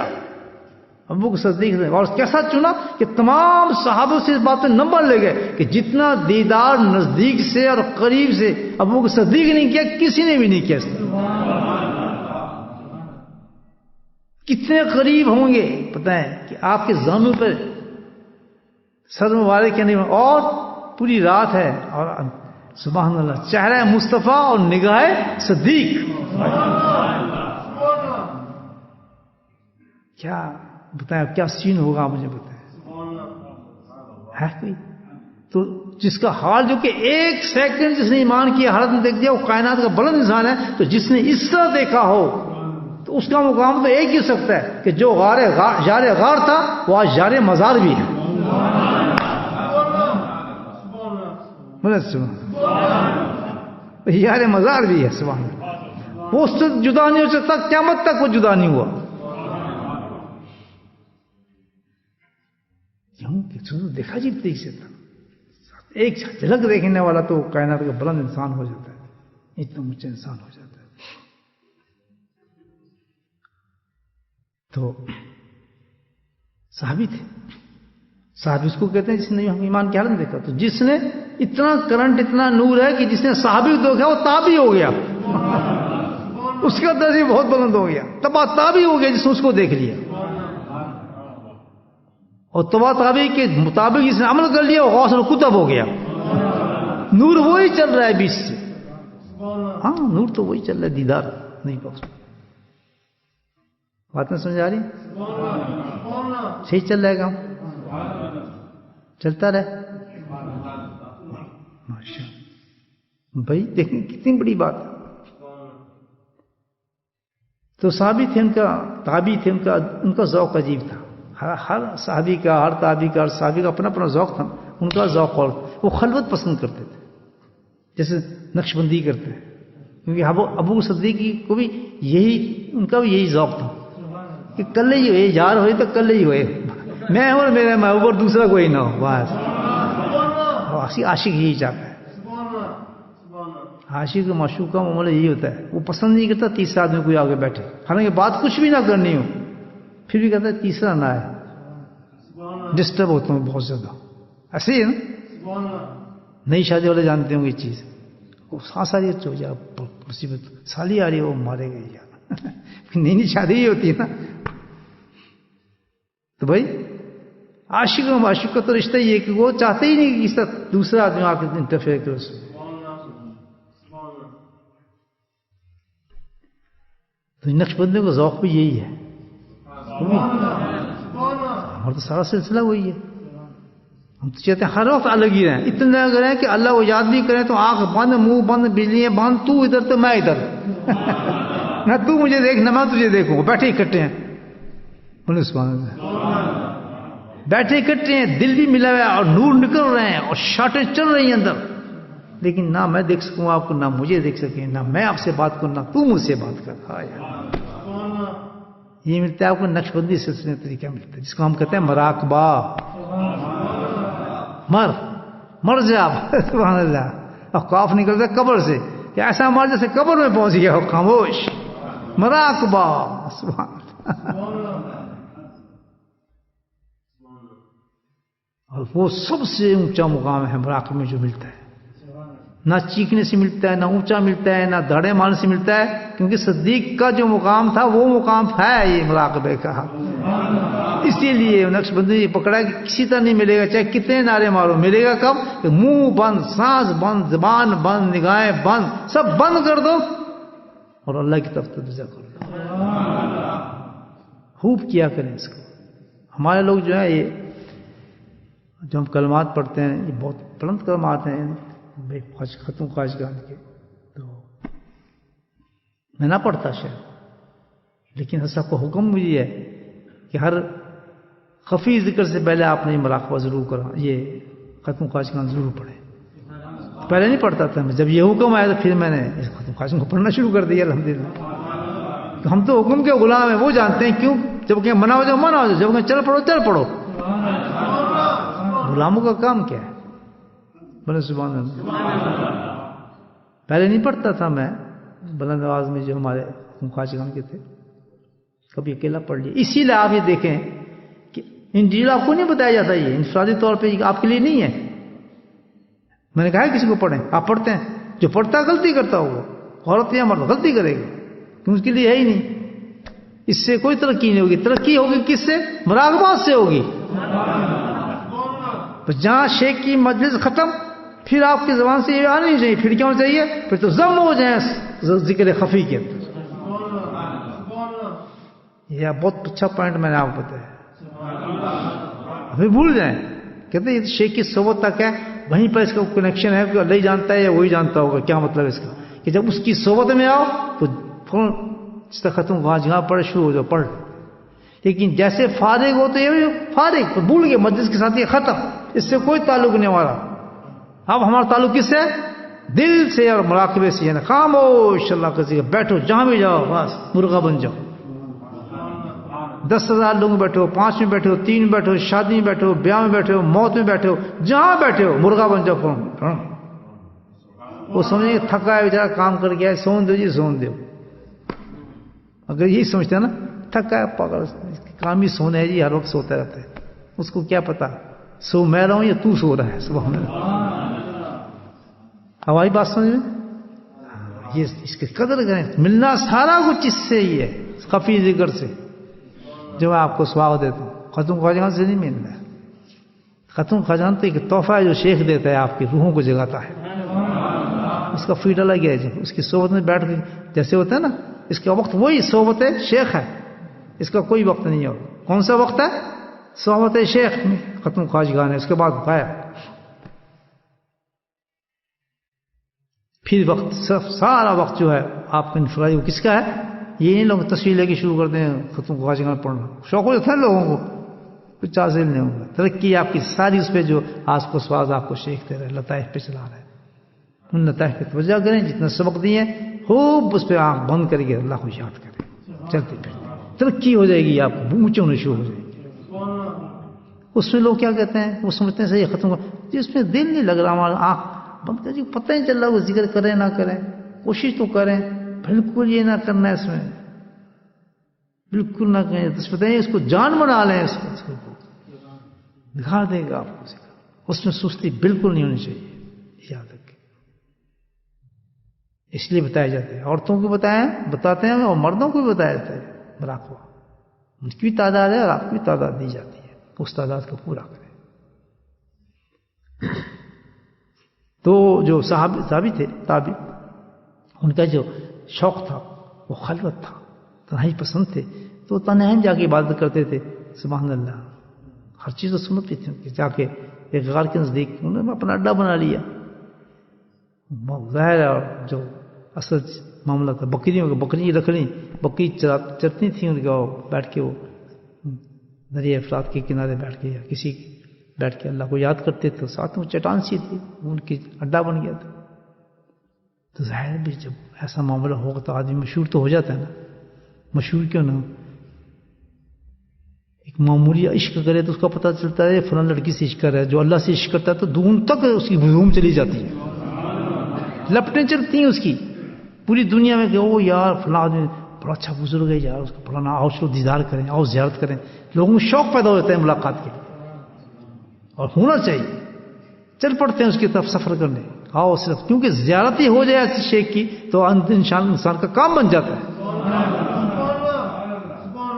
ابو کو صدیق نے, اور کیسا چنا کہ تمام صحابوں سے اس بات پہ نمبر لے گئے کہ جتنا دیدار نزدیک سے اور قریب سے ابو کو صدیق نہیں کیا, کسی نے بھی نہیں کیا. کتنے قریب ہوں گے پتہ ہے کہ آپ کے زانوں پر سر مبارک کے نہیں, اور پوری رات ہے, اور سبحان اللہ چہرہ مصطفیٰ اور نگاہ صدیق. کیا بتائیں, کیا سین ہوگا مجھے بتائیں. ہے کوئی تو جس کا حال جو کہ ایک سیکنڈ جس نے ایمان کی حالت میں دیکھ دیا وہ کائنات کا بلند انسان ہے. تو جس نے اس طرح دیکھا ہو تو اس کا مقام تو ایک ہی سکتا ہے کہ جو جار غار تھا وہ آج جار مزار بھی ہے. یار مزار بھی ہے. سبحان اللہ. وہ اس سے جدا نہیں ہو سکتا, قیامت تک وہ جدا نہیں ہوا. دیکھا جی طریقے سے تھا, ایک جھلک دیکھنے والا تو کائنات کا بلند انسان ہو جاتا ہے, اتنا اونچا انسان ہو جاتا ہے. تو صحابی تھے. صحابی اس کو کہتے ہیں جس نے ایمان کی حالت دیکھا. تو جس نے اتنا کرنٹ, اتنا نور ہے کہ جس نے صحابی کو دیکھا وہ تابعی ہو گیا. اس کا درجہ بہت بلند ہو گیا. تابعی ہو گیا جس نے اس کو دیکھ لیا. اور تابعی کے مطابق جس نے عمل کر لیا وہ غوث القطب ہو گیا. نور وہی چل رہا ہے بیچ سے. ہاں نور تو وہی چل رہا ہے, دیدار نہیں پہنچ. بات میں سمجھ آ رہی؟ صحیح چل رہا ہے کام, چلتا رہے. ماشاء بھائی دیکھیں کتنی بڑی بات ہے. تو صحابی تھے, ان کا تابعی تھے, ان کا ذوق عجیب تھا. ہر صحابی کا, ہر تابعی کا, ہر صحابی کا اپنا اپنا ذوق تھا. ان کا ذوق اور وہ خلوت پسند کرتے تھے, جیسے نقش بندی کرتے ہیں. کیونکہ ابو صدیق کو بھی یہی, ان کا بھی یہی ذوق تھا کہ کل ہی ہوئے, یار ہوئے تو کل ہی ہوئے, میں ہوں اور میرے محبوب, دوسرا کوئی نہ ہو. بس عاشق یہی چاہتا ہے. عاشق و معشوق کا معاملہ یہی ہوتا ہے. وہ پسند نہیں کرتا تیسرا آدمی کوئی آگے بیٹھے, حالانکہ بات کچھ بھی نہ کرنی ہو, پھر بھی کہتا ہے تیسرا نہ آئے. ڈسٹرب ہوتا ہوں بہت زیادہ. ایسے ہی ہے نا, نئی شادی والے جانتے ہوں یہ چیز. وہ سانس آ رہی ہے, جا مصیبت, سالی آ رہی ہے, وہ مارے گئے یار. نئی شادی ہی ہوتی ہے نا. تو بھائی عاشق و معشوق کا تو رشتہ یہ ہے کہ وہ چاہتے ہی نہیں کہ اس طرح دوسرا آدمی آ کے انٹرفیئر کرے اس میں. تو نقش بندے کا ذوق بھی یہی ہے. ہمارا تو سارا سلسلہ وہی ہے. ہم تو چاہتے ہیں ہر وقت الگ ہی رہیں, اتنا کریں کہ اللہ کو یاد بھی کریں تو آنکھ بند, منہ بند, بجلیاں بند, تو ادھر تو میں ادھر. نہ تو مجھے دیکھ نہ میں تجھے دیکھوں. بیٹھے اکٹھے ہیں, بولے سبحان اللہ, بیٹھے اکٹھے ہیں, دل بھی ملا ہوا ہے اور نور نکل رہے ہیں اور شاٹیں چل رہی ہیں اندر. لیکن نہ میں دیکھ سکوں آپ کو, نہ مجھے دیکھ سکیں, نہ میں آپ سے بات کروں, نہ تو مجھ سے بات کر. یہ ملتا ہے آپ کو نقش بندی سلسلے طریقہ ملتا ہے, جس کو ہم کہتے ہیں مراقبہ. مر جا. سبحان اللہ. اور کاف نکلتا ہے قبر سے، کہ ایسا مر جیسے قبر میں پہنچ گیا ہو، خاموش، مراقبہ، سبحان اللہ۔ اور وہ سب سے اونچا مقام ہے مراقبہ میں جو ملتا ہے، نہ چیخنے سے ملتا ہے، نہ اونچا ملتا ہے، نہ دھڑے مارنے سے ملتا ہے، کیونکہ صدیق کا جو مقام تھا وہ مقام ہے یہ مراقبے کا۔ اسی لیے نقش بندی نے پکڑا کہ کسی طرح نہیں ملے گا، چاہے کتنے نعرے مارو، ملے گا کب؟ کہ منہ بند، سانس بند، زبان بند، نگاہیں بند، سب بند کر دو اور اللہ کی طرف توجہ کر دو۔ خوب کیا کریں اس کو۔ ہمارے لوگ جو ہے یہ جو ہم کلمات پڑھتے ہیں یہ بہت بلند کلمات ہیں، بے ختم خواہش گان کے، تو میں نہ پڑھتا شاید، لیکن ایسا کو حکم مجھے ہے کہ ہر خفی ذکر سے پہلے آپ نے مراقبہ ضرور کرا، یہ ختم خواہش گان ضرور پڑھیں۔ پہلے نہیں پڑھتا تھا میں، جب یہ حکم آیا تو پھر میں نے اس ختم خواہش کو پڑھنا شروع کر دیا الحمدللہ۔ تو ہم تو حکم کے غلام ہیں، وہ جانتے ہیں کیوں، جب کہ منع ہو جاؤ منع ہو جاؤ، جب کہ چل پڑو چل پڑو۔ غلاموں کا کام کیا ہے؟ بولے سبحان اللہ۔ پہلے نہیں پڑھتا تھا میں بلند آواز میں، جو ہمارے خواجہ گان کے تھے، کبھی اکیلا پڑھ لیا۔ اسی لیے آپ یہ دیکھیں کہ انجیل آپ کو نہیں بتایا جاتا، یہ انفرادی طور پہ آپ کے لیے نہیں ہے۔ میں نے کہا کسی کو پڑھیں، آپ پڑھتے ہیں، جو پڑھتا غلطی کرتا ہوگا، عورت یا مرد غلطی کرے گا، کیونکہ اس کے لیے ہے ہی نہیں۔ اس سے کوئی ترقی نہیں ہوگی، ترقی ہوگی کس سے؟ مراقبات سے ہوگی۔ جہاں شیخ کی مجلس ختم، پھر آپ کی زبان سے یہ آنا نہیں چاہیے، پھر کیا ہونا چاہیے؟ پھر تو ضم ہو جائیں ذکر خفی کے اندر۔ یہ بہت اچھا پوائنٹ میں نے آپ کو بتایا، ابھی بھول جائیں، کہتے ہیں یہ شیخ کی صحبت تک ہے، وہیں پر اس کا کنیکشن ہے کہ اللہ ہی جانتا ہے یا وہی جانتا ہوگا۔ کیا مطلب اس کا؟ کہ جب اس کی صحبت میں آؤ تو فوراً اس کا ختم وہاں جہاں پڑھ شروع ہو جاؤ پڑھ، لیکن جیسے فارغ ہو تو یہ فارغ، بھول گئے مجلس کے ساتھ، یہ ختم، اس سے کوئی تعلق نہیں ہمارا۔ اب ہمارا تعلق کس سے؟ دل سے اور مراقبے سے، یعنی خاموش اللہ کا ذکر، بیٹھو جہاں بھی جاؤ، بس مرغا بن جاؤ۔ 10,000 لوگ میں بیٹھے ہو، 5 میں بیٹھے ہو، 3 میں بیٹھے ہو، شادی میں بیٹھے ہو، بیاہ میں بیٹھے ہو، موت میں بیٹھے ہو، جہاں بیٹھے ہو مرغا بن جاؤ فوراً۔ وہ سمجھیں گے تھکا ہے بیچارہ، کام کر کے آئے، سون دو جی سون دو۔ اگر یہی سمجھتے ہیں نا تھکا ہے پاگل، کام ہی سونا ہے جی، ہر وقت سوتا رہتا ہے، اس کو کیا پتا سو میں رہا ہوں یا تو سو رہا ہے۔ سبحان اللہ۔ ہماری بات سمجھ میں؟ یہ اس کی قدر کریں، ملنا سارا کچھ اس سے ہی ہے، خفی ذکر سے، جو میں آپ کو سواغ دیتا ہوں۔ ختم خواجہ سے نہیں ملنا ہے، ختم خواجہ تو ایک تحفہ ہے جو شیخ دیتا ہے، آپ کی روحوں کو جگاتا ہے۔ اس کا فیڈ الگ ہے، اس کی صحبت میں بیٹھ کے جیسے ہوتا ہے نا، اس کا وقت وہی صحبت شیخ ہے، اس کا کوئی وقت نہیں ہے۔ کون سا وقت ہے؟ صحبت شیخ میں ختم خواجگان ہے، اس کے بعد غائب۔ پھر وقت سارا وقت جو ہے آپ کا انفرادی وہ کس کا ہے؟ یہ نہیں لوگ تصویر لے کے شروع کرتے ہیں ختم خواجگان پڑھنا، شوق ہو جاتا ہے لوگوں کو، کچھ حاصل نہیں ہوگا۔ ترقی آپ کی ساری اس پہ جو آس پاس واز آپ کو شیخ دے رہے ہیں، لطائف پہ چلا رہے ہیں، ان لطائف پہ توجہ کریں، جتنا سبق دیے خوب اس پہ آنکھ بند کر کے اللہ کو یاد کریں، چلتے پھرتے ترقی ہو جائے گی، آپ کو اونچے ہونے شروع ہو جائے گی۔ اس میں لوگ کیا کہتے ہیں، وہ سمجھتے ہیں صحیح ختم کر جی، اس میں دل نہیں لگ رہا، ہمارا آنکھ بند کر جی، پتہ نہیں چل رہا وہ ذکر کریں نہ کریں، کوشش تو کریں، بالکل یہ نہ کرنا ہے، اس میں بالکل نہ کریں، پتہ نہیں اس کو جان بنا لیں، اس کو دکھا دے گا آپ کو ذکر، اس میں سستی بالکل نہیں ہونی چاہیے، یاد رکھیں۔ اس لیے بتایا جاتا ہے، عورتوں کو بتاتے ہیں اور مردوں کو بھی بتایا جاتا ہے مراقبہ، ان کی بھی تعداد ہے اور آپ کی بھی تعداد دی جاتی ہے، اس تعداد کو پورا کریں۔ تو جو صحابی تھے، تابعی، ان کا جو شوق تھا وہ خلوت تھا، تنہائی پسند تھے، تو تنہائی جا کے عبادت کرتے تھے۔ سبحان اللہ، ہر چیز تو سنت بھی تھی، جا کے ایک غار کے نزدیک انہوں نے اپنا اڈا بنا لیا، ظاہر ہے، اور جو اصل معاملہ تھا بکریوں کا، بکری رکھنی، بکری چرتی تھی ان کا، بیٹھ کے وہ دریا افرات کے کنارے بیٹھ کے یا کسی بیٹھ کے اللہ کو یاد کرتے تھے، ساتھ میں چٹان سی تھی، ان کی اڈا بن گیا تھا۔ تو ظاہر بھی جب ایسا معاملہ ہوگا تو آدمی مشہور تو ہو جاتا ہے نا، مشہور کیوں نہ ہو، ایک معمولی عشق کرے تو اس کا پتہ چلتا ہے فلاں لڑکی سے عشق کر رہا ہے، جو اللہ سے عشق کرتا ہے تو دون تک اس کی ہجوم چلی جاتی ہے، لپٹیں چلتی ہیں اس کی پوری دنیا میں کہ او یار فلاں آدمی بڑا اچھا بزرگ ہے یار، اس کو فلانا آؤ چلو دیدار کریں، آؤ زیارت کریں، لوگوں میں شوق پیدا ہو جاتا ہے ملاقات کے، اور ہونا چاہیے، چل پڑتے ہیں اس کی طرف سفر کرنے، آؤ صرف کیونکہ زیارت ہی ہو جائے ایسی شیخ کی تو انسان کا کام بن جاتا ہے۔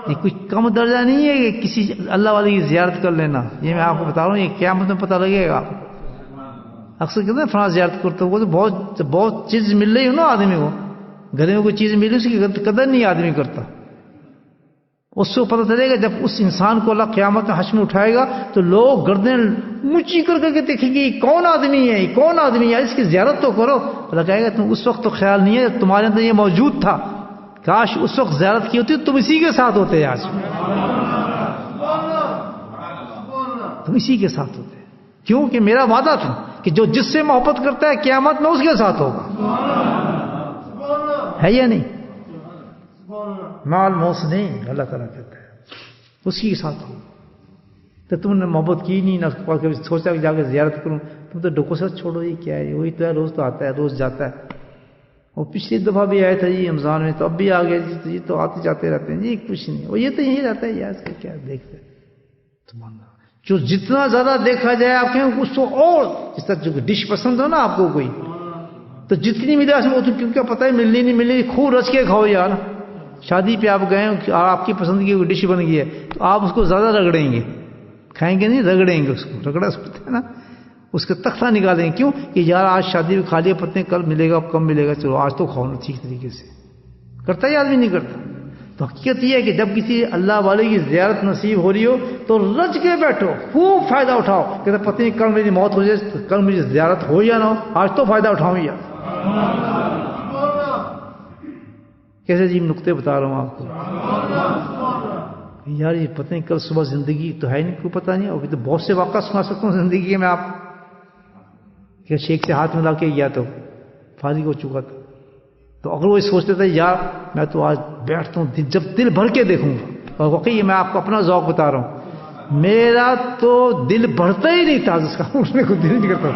یہ کچھ کم درجہ نہیں ہے کہ کسی اللہ والے کی زیارت کر لینا، یہ میں آپ کو بتا رہا ہوں، یہ قیامت میں پتہ لگے گا آپ کو۔ اکثر کہتے ہیں فلاں زیارت کرتے وہ تو بہت چیز مل رہی ہو نا آدمی کو، گھر میں کوئی چیز ملی اس کی قدر نہیں آدمی کرتا، اس کو پتہ چلے گا جب اس انسان کو اللہ قیامت میں حشر میں اٹھائے گا تو لوگ گردن اونچی کر کے دیکھیں گے یہ کون آدمی ہے، یہ کون آدمی ہے، اس کی زیارت تو کرو۔ اللہ کہے گا تم اس وقت تو خیال نہیں ہے، تمہارے اندر یہ موجود تھا، کاش اس وقت زیارت کی ہوتی تم اسی کے ساتھ ہوتے، آج تم اسی کے ساتھ ہوتے، کیونکہ میرا وعدہ تھا کہ جو جس سے محبت کرتا ہے قیامت میں اس کے ساتھ ہوگا، ہے یا نہیں؟ مال موس نہیں، اللہ تعالیٰ کہتا ہے اس کے ساتھ ہو، تو تم نے محبت کی نہیں، نہ کبھی سوچا کہ جا کے زیارت کروں، تم تو ڈوکو سے چھوڑو، یہ کیا ہے، وہی تو ہے، روز تو آتا ہے، روز جاتا ہے، وہ پچھلی دفعہ بھی آیا تھا جی رمضان میں، تو اب بھی آ گیا جی، تو یہ تو آتے جاتے رہتے ہیں جی، کچھ نہیں، وہ یہ تو یہی رہتا ہے یار، اس کا کیا دیکھتے جو جتنا زیادہ دیکھا جائے آپ کے اس کو، اور جس طرح جو ڈش پسند ہو نا آپ کو کوئی، تو جتنی ملے اس میں تو کیونکہ پتہ ہے ملنی نہیں ملنی، خوب رچ کے کھاؤ یار۔ شادی پہ آپ گئے اور آپ کی پسند کی کوئی ڈش بن گئی ہے تو آپ اس کو زیادہ رگڑیں گے، کھائیں گے نہیں، رگڑیں گے اس کو، رگڑا سکتے ہیں نا، اس کا تختہ نکالیں گے، کیوں کہ یار آج شادی میں کھا لیا، پتہ نہیں کل ملے گا کم ملے گا، چلو آج تو کھاؤ نا ٹھیک طریقے سے، کرتا ہے آدمی نہیں کرتا۔ تو حقیقت یہ ہے کہ جب کسی اللہ والے کی زیارت نصیب ہو رہی ہو تو رج کے بیٹھو، خوب فائدہ اٹھاؤ، کہتے پتہ نہیں کل میری موت ہو جائے تو کل مجھے زیارت ہو یا نہ ہو، آج تو فائدہ اٹھاؤں یار۔ کیسے جی نقطے بتا رہا ہوں آپ کو یار، یہ پتہ نہیں کل صبح زندگی تو ہے نہیں، کوئی پتہ نہیں، ابھی تو بہت سے واقعہ سنا سکتا ہوں زندگی میں آپ، کہ شیخ سے ہاتھ ملا کے گیا تو فارغ ہو چکا تھا، تو اگر وہ سوچتے تھے یار میں تو آج بیٹھتا ہوں جب دل بھر کے دیکھوں گا، اور واقعی میں آپ کو اپنا ذوق بتا رہا ہوں، میرا تو دل بھرتا ہی نہیں تھا، اس کا اٹھنے کو دل نہیں کرتا،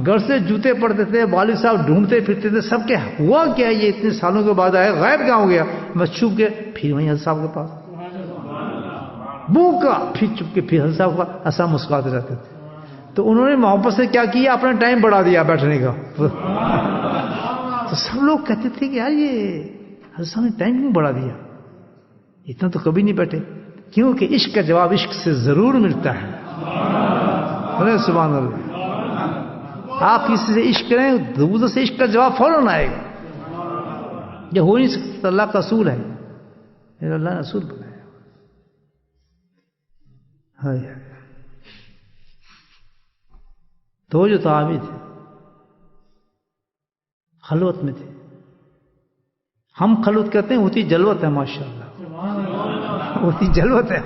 گھر سے جوتے پڑتے تھے، والد صاحب ڈھونڈتے پھرتے تھے، سب کے ہوا کیا یہ اتنے سالوں کے بعد آئے، غائب کہاں ہو گیا، میں چھپ کے پھر وہیں حضرت صاحب کے پاس بھوکا، پھر چپ کے پھر حضرت صاحب کا ایسا مسکراتے رہتے تھے، تو انہوں نے محبت سے کیا کیا، اپنا ٹائم بڑھا دیا بیٹھنے کا، تو سب لوگ کہتے تھے کہ یار یہ حضرت صاحب نے ٹائم کیوں بڑھا دیا، اتنا تو کبھی نہیں بیٹھے، کیونکہ عشق کا جواب عشق سے ضرور ملتا ہے، ارے سبحان اللہ، آپ کسی سے عشق کریں دوسرے سے عشق کا جواب فوراً آئے گا، یہ ہو نہیں سکتا، اللہ کا اصول ہے، میرا اللہ نے اصول بنایا، تو جو صحابی تھے خلوت میں تھے، ہم خلوت کہتے ہیں، ہوتی جلوت ہے، ماشاءاللہ ہوتی جلوت ہے،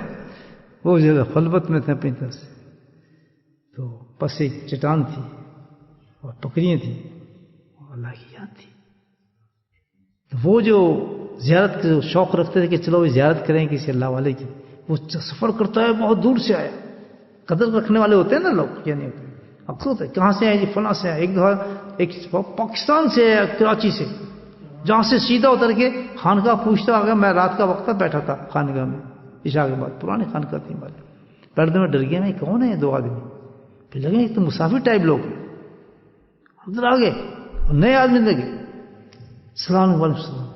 وہ جو خلوت میں تھے اپنی طرف سے، تو بس ایک چٹان تھی اور بکریاں تھیں اور اللہ کی یاد تھی، تو وہ جو زیارت کے شوق رکھتے تھے کہ چلو زیارت کریں کسی اللہ والے کی، وہ سفر کرتا ہے بہت دور سے آیا، قدر رکھنے والے ہوتے ہیں نا لوگ، یا نہیں ہوتے، اکثر ہوتا ہے کہاں سے آئے جی فلاں سے آئے، ایک دفعہ ایک پاکستان سے کراچی سے، جہاں سے سیدھا اتر کے خانقاہ پوچھتا آ گیا، میں رات کا وقت بیٹھا تھا خانقاہ میں عشاء کے بعد، پرانی خانقاہ تھی ہماری، پہلے میں ڈر گیا میں کون ہے یہ دو آدمی، پھر لگے ایک تو مسافر ٹائپ لوگ ہیں، ادھر آ گئے نئے آدمی لگے، السلام علیکم السلام،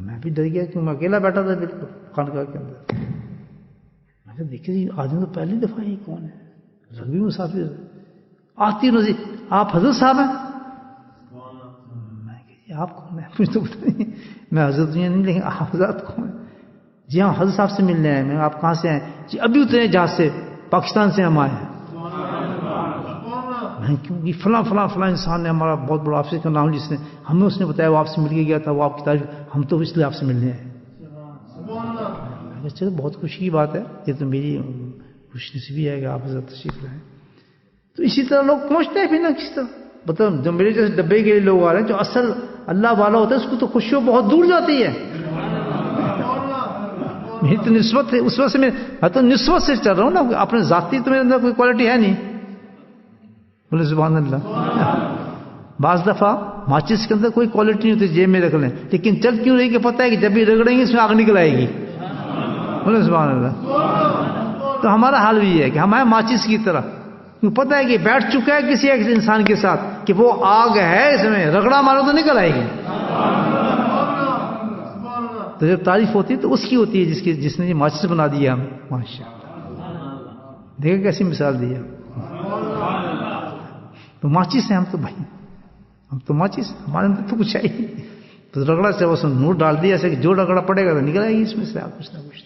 میں بھی ڈر گیا کیوں میں اکیلا بیٹھا تھا بالکل خانقاہ کے اندر، میں نے دیکھا یہ آدمی تو پہلی دفعہ ہی کون ہے، لگ بھی مسافر آتی نظیر، آپ حضرت صاحب ہیں، میں کہ آپ کون ہیں، مجھے تو پتہ نہیں، میں حضرت نہیں لیکن آپ حضرت کون ہیں، جی ہاں حضرت صاحب سے ملنے آئے، میں آپ کہاں سے آئے، جی ابھی اترے جہاز سے، پاکستان سے ہم آئے ہیں، میں کیونکہ فلاں فلاں فلاں انسان نے ہمارا بہت بڑا آفس کا نام، جس نے ہمیں اس نے بتایا وہ آپ سے مل کے گیا تھا، وہ آپ کی تعریف، ہم تو اس لیے آپ سے ملنے آئے، چلو بہت خوشی کی بات ہے، یہ تو میری خوش نصیبی ہے کہ آپ حضرت تشریف لائیں، تو اسی طرح لوگ پہنچتے ہیں پھر نہ کس طرح، مطلب جو میرے جیسے ڈبے کے لوگ آ رہے ہیں، جو اصل اللہ والا ہوتا ہے اس کو تو خوشیوں بہت دور جاتی ہے، میری تو نسبت ہے اس وجہ سے میں تو نسبت سے چل رہا ہوں نا، اپنے ذاتی تو میرے اندر کوئی کوالٹی ہے نہیں، بولے سبحان اللہ، بعض دفعہ ماچس کے اندر کوئی کوالٹی نہیں ہوتی، جیب میں رکھ لیں، لیکن چل کیوں رہی کہ پتہ ہے کہ جب بھی رگڑیں گے اس میں آگ نکل آئے گی. بولے سبحان اللہ. تو ہمارا حال بھی یہ ہے کہ ہمارے ماچس کی طرح پتہ ہے کہ بیٹھ چکا ہے کسی ایک انسان کے ساتھ کہ وہ آگ ہے اس میں، رگڑا مارو تو نکل آئے گی. تو جب تعریف ہوتی ہے تو اس کی ہوتی ہے جس نے یہ ماچس بنا دیا ہمیں. ماشاء اللہ، دیکھیں کیسی مثال دی ہے. تو ماچس ہیں ہم تو بھائی، ہم تو ماچس، ہمارے اندر تو کچھ ہے ہی. تو رگڑا سے اس میں نور ڈال دیا ایسے کہ جو رگڑا پڑے گا تو نکل آئے گی اس میں سے آپ کچھ نہ کچھ.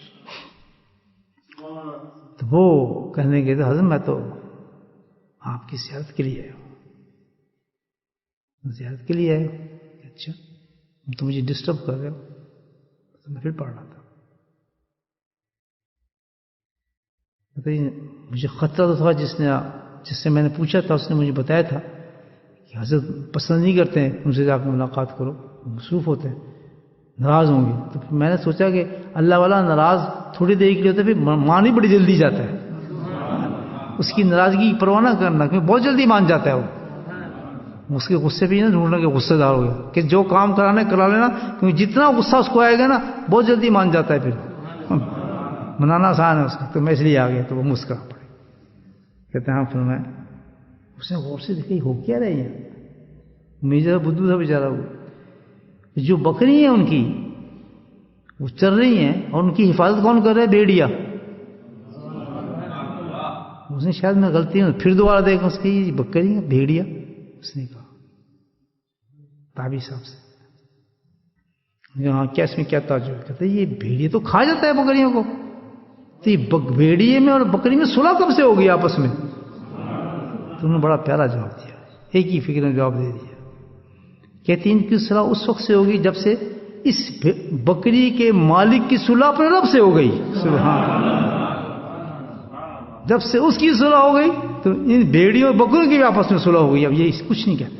تو وہ کہنے کے تو حضرت میں تو آپ کی زیارت کے لیے آیا ہوں. زیارت کے لیے آیا ہوں. اچھا تو مجھے ڈسٹرب کر رہے ہو. تو میں پھر پڑھ رہا تھا. مجھے خطرہ تو تھا جس سے میں نے پوچھا تھا اس نے مجھے بتایا تھا کہ حضرت پسند نہیں کرتے ہیں ان سے جا کے ملاقات کرو، مصروف ہوتے ہیں، ناراض ہوں گے. تو پھر میں نے سوچا کہ اللہ والا ناراض تھوڑی دیر کے لیے ہوتا ہے، پھر مان ہی بڑی جلدی جاتا ہے. اس کی ناراضگی کی پرواہ نہ کرنا، کیونکہ بہت جلدی مان جاتا ہے وہ. اس کے غصے پہ ہی نہ ڈھونڈنا کہ غصے دار ہو گیا، کہ جو کام کرانا ہے کرا لینا، کیونکہ جتنا غصہ اس کو آئے گا نا بہت جلدی مان جاتا ہے. پھر منانا آسان ہے اس کا. تو میں اس لیے آ گیا. تو وہ مسکرا پڑے. کہتے ہیں ہاں فرمایا. اس نے غور سے دیکھا ہو کیا رہے ہیں. میرا بدھو تھا بیچارہ. وہ جو بکری ہیں ان کی وہ چر رہی ہیں اور ان کی حفاظت کون کر رہا ہے؟ بھیڑیا. اس نے شاید میں غلطی ہوں پھر دوبارہ دیکھا اس کی یہ بکری ہے بھیڑیا. اس نے کہا تابعی صاحب سے ہاں کیا اس میں کیا تعجب ہے؟ کہتے یہ بھیڑیا تو کھا جاتا ہے بکریوں کو. تو یہ بھیڑیے میں اور بکری میں صلح کب سے ہوگی آپس میں؟ تو انہوں نے بڑا پیارا جواب دیا، ایک ہی فکر میں جواب دے دیا. کہتے ہیں ان کی صلح اس وقت سے ہوگی جب سے اس بکری کے مالک کی صلح اپنے رب سے ہو گئی. سبحان اللہ. جب سے اس کی صلح ہو گئی تو ان بھیڑیوں اور بکریوں کی بھی آپس میں صلح ہو گئی. اب یہ کچھ نہیں کہتے،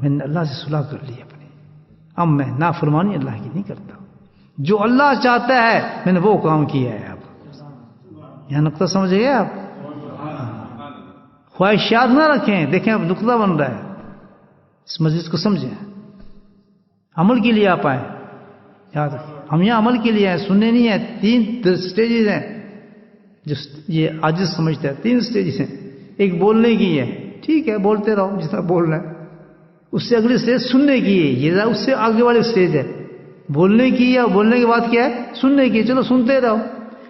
میں نے اللہ سے صلح کر لی اپنی. اب میں نافرمانی اللہ کی نہیں کرتا. جو اللہ چاہتا ہے میں نے وہ کام کیا ہے. اب یہاں نقطہ سمجھ گئے آپ؟ خواہشات نہ رکھیں. دیکھیں اب نقطہ بن رہا ہے. اس مجلس کو سمجھیں، عمل کے لیے آپ آئیں. یاد رکھیں ہم یہاں عمل کے لیے آئے، سننے نہیں ہیں. 3 سٹیجز ہیں جو یہ عاجز سمجھتا ہے. 3 سٹیجز ہیں. ایک بولنے کی ہے، ٹھیک ہے بولتے رہو جتنا بولنا ہے. اس سے اگلی سٹیج سننے کی ہے، یہ اس سے آگے والی سٹیج ہے. بولنے کی یا بولنے کے بعد کیا ہے؟ سننے کی. چلو سنتے رہو.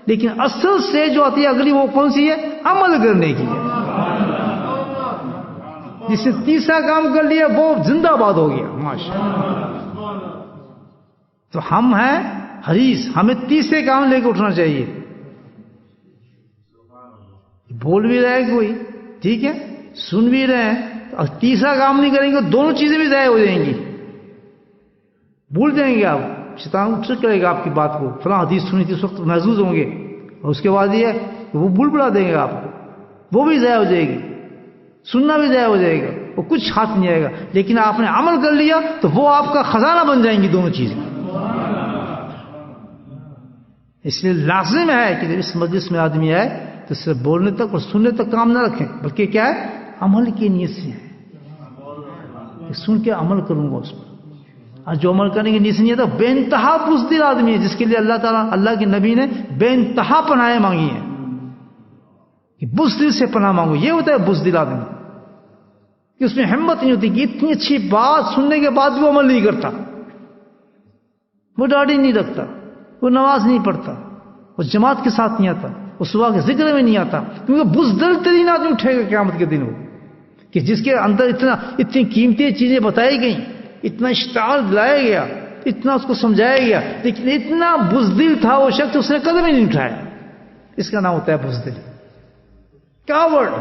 لیکن اصل سٹیج جو آتی ہے اگلی وہ کون سی ہے؟ عمل کرنے کی ہے. جس نے تیسرا کام کر لیا وہ زندہ باد ہو گیا. ماشاءاللہ. تو ہم ہیں حریص، ہمیں تیسرے کام لے کے اٹھنا چاہیے. بول بھی رہے کوئی ٹھیک ہے، سن بھی رہے ہیں، اور تیسرا کام نہیں کریں گے دونوں چیزیں بھی ضائع ہو جائیں گی. بھول جائیں گے آپ. شیطان اٹھ کرے گا آپ کی بات کو، فلاں حدیث سنی تھی اس وقت محظوظ ہوں گے، اور اس کے بعد یہ کہ وہ بھول بڑا دیں گے آپ کو. وہ بھی ضائع ہو جائے گی، سننا بھی ضائع ہو جائے گا، وہ کچھ ہاتھ نہیں آئے گا. لیکن آپ نے عمل کر لیا تو وہ آپ کا خزانہ بن جائیں گی دونوں چیزیں. اس لیے لازم ہے کہ جب اس مجلس میں آدمی آئے تو صرف بولنے تک اور سننے تک کام نہ رکھیں، بلکہ کیا ہے؟ عمل کی نیت سے ہے. سن کے عمل کروں گا اس پر. اور جو عمل کرنے کی نیت سے نہیں ہے تو بے انتہا بزدل آدمی ہے، جس کے لیے اللہ تعالیٰ اللہ کے نبی نے بے انتہا پناہیں مانگی ہیں کہ بزدل سے پناہ مانگو. یہ ہوتا ہے بزدل آدمی کہ اس میں ہمت نہیں ہوتی کہ اتنی اچھی بات سننے کے بعد بھی وہ عمل نہیں کرتا، وہ داڑھی نہیں رکھتا، وہ نماز نہیں پڑھتا، وہ جماعت کے ساتھ نہیں آتا، وہ صبح کے ذکر میں نہیں آتا. کیونکہ بزدل ترین آدمی اٹھے گا قیامت کے دن وہ، کہ جس کے اندر اتنی قیمتی چیزیں بتائی گئیں، اتنا اشتعال دلایا گیا، اتنا اس کو سمجھایا گیا، لیکن اتنا بزدل تھا وہ شخص اس نے قدم ہی نہیں اٹھایا. اس کا نام ہوتا ہے بزدل. کاورڈ.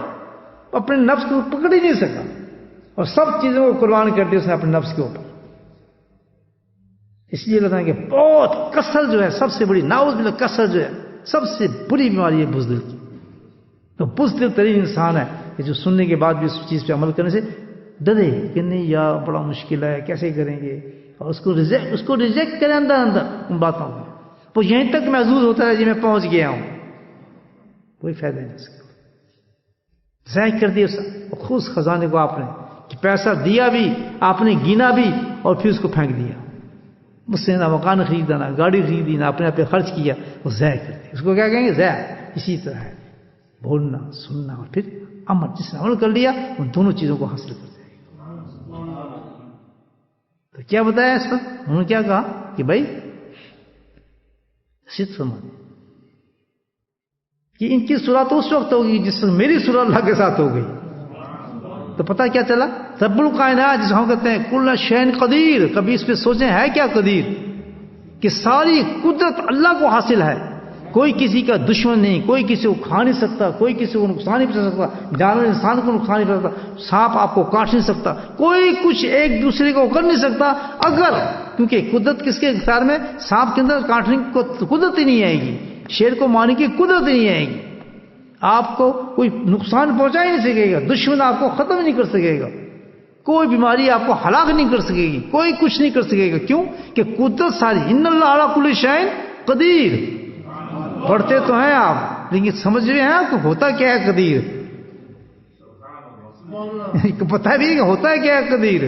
اپنے نفس کو پکڑ ہی نہیں سکا اور سب چیزوں کو قربان کر دی اس نے اپنے نفس کے اوپر. اس لیے لگتا ہے کہ بہت کسل جو ہے سب سے بڑی، ناؤز باللہ، کسل جو ہے سب سے بری بیماری ہے بزدل کی. تو بزدل ترین انسان ہے کہ جو سننے کے بعد بھی اس چیز پہ عمل کرنے سے ڈرے کہ نہیں یار بڑا مشکل ہے، کیسے کریں گے، اور اس کو ریجیکٹ کریں اندر ان باتوں کو. وہ یہیں تک محظوظ ہوتا ہے جی میں پہنچ گیا ہوں، کوئی فائدہ نہیں اس کا. ضائع کر دیا اس خود خزانے کو آپ نے کہ پیسہ دیا بھی، آپ نے گنا بھی اور پھر اس کو پھینک دیا. اس نے نہ مکان خریدا، نہ گاڑی خریدی، نہ اپنے آپ پہ خرچ کیا، وہ ضائع کر دیا. اس کو کیا کہیں گے؟ ضائع. اسی طرح ہے بولنا، سننا اور پھر عمل. جس نے عمل کر لیا ان دونوں چیزوں کو حاصل کر جائے گا. تو کیا بتایا اس پر؟ انہوں نے کیا کہا کہ بھائی صدق فرما کہ ان کی صورت اس وقت ہوگی جس وقت میری صورت اللہ کے ساتھ ہو گئی. تو پتہ کیا چلا؟ رب الکائنات جس ہم کہتے ہیں کل شین قدیر. کبھی اس پہ سوچیں ہے کیا قدیر؟ کہ ساری قدرت اللہ کو حاصل ہے. کوئی کسی کا دشمن نہیں، کوئی کسی کو کھا نہیں سکتا، کوئی کسی کو نقصان نہیں پہنچا سکتا، جانور انسان کو نقصان نہیں پہنچا سکتا، سانپ آپ کو کاٹ نہیں سکتا، کوئی کچھ ایک دوسرے کو کر نہیں سکتا. اگر کیونکہ قدرت کس کے اختیار میں؟ سانپ کے اندر کاٹنے کی قدرت ہی نہیں آئے گی، شیر کو مارنے کی قدرت ہی نہیں آئے گی. آپ کو کوئی نقصان پہنچا ہی نہیں سکے گا، دشمن آپ کو ختم نہیں کر سکے گا، کوئی بیماری آپ کو ہلاک نہیں کر سکے گی، کوئی کچھ نہیں کر سکے گا. کیوں کہ قدرت ساری. ان اللہ علی کل شیء قدیر. پڑھتے تو ہیں آپ لیکن سمجھ رہے ہیں آپ کو ہوتا کیا ہے قدیر؟ پتہ بھی ہے کہ ہوتا ہے کیا ہے قدیر.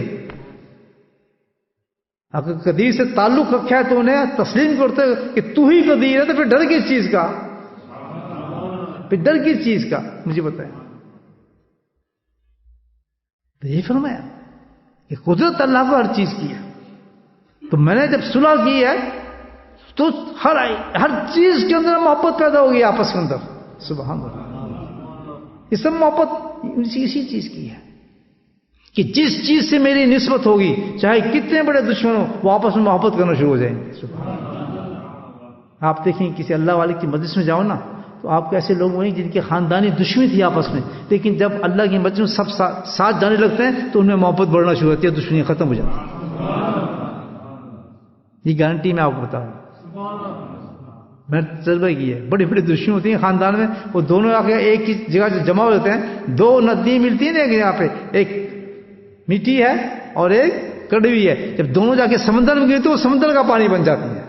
اگر قدیر سے تعلق رکھا ہے تو انہیں تسلیم کرتے کہ تو ہی قدیر ہے، تو پھر ڈر کس چیز کا؟ پھر ڈر کس چیز کا؟ مجھے بتائیں. تو یہ فرمایا کہ قدرت اللہ کو ہر چیز کی ہے. تو میں نے جب صلح کی ہے تو ہر چیز کے اندر محبت پیدا ہوگی آپس کے اندر. سبحان اللہ. یہ سب محبت اسی چیز کی ہے کہ جس چیز سے میری نسبت ہوگی چاہے کتنے بڑے دشمن ہو وہ آپس میں محبت کرنا شروع ہو جائیں گے. سبحان اللہ. آپ دیکھیں کسی اللہ والے کی مجلس میں جاؤ نا تو آپ کو ایسے لوگ ہوئیں جن کی خاندانی دشمنی تھی آپس میں، لیکن جب اللہ کی مجلس میں سب ساتھ جانے لگتے ہیں تو ان میں محبت بڑھنا شروع ہوتی ہے، دشمنی ختم ہو جاتی ہے. یہ گارنٹی میں آپ کو بتا رہا ہوں. میں نے تجربہ کیا ہے. بڑی بڑی دشمنی ہوتی ہیں خاندان میں، وہ دونوں آ کے ایک ہی جگہ سے جمع ہوتے ہیں. دو ندی ملتی ہیں نا یہاں پہ، ایک میٹھی ہے اور ایک کڑوی ہے. جب دونوں جا کے سمندر میں گرتی تو وہ سمندر کا پانی بن جاتی ہے.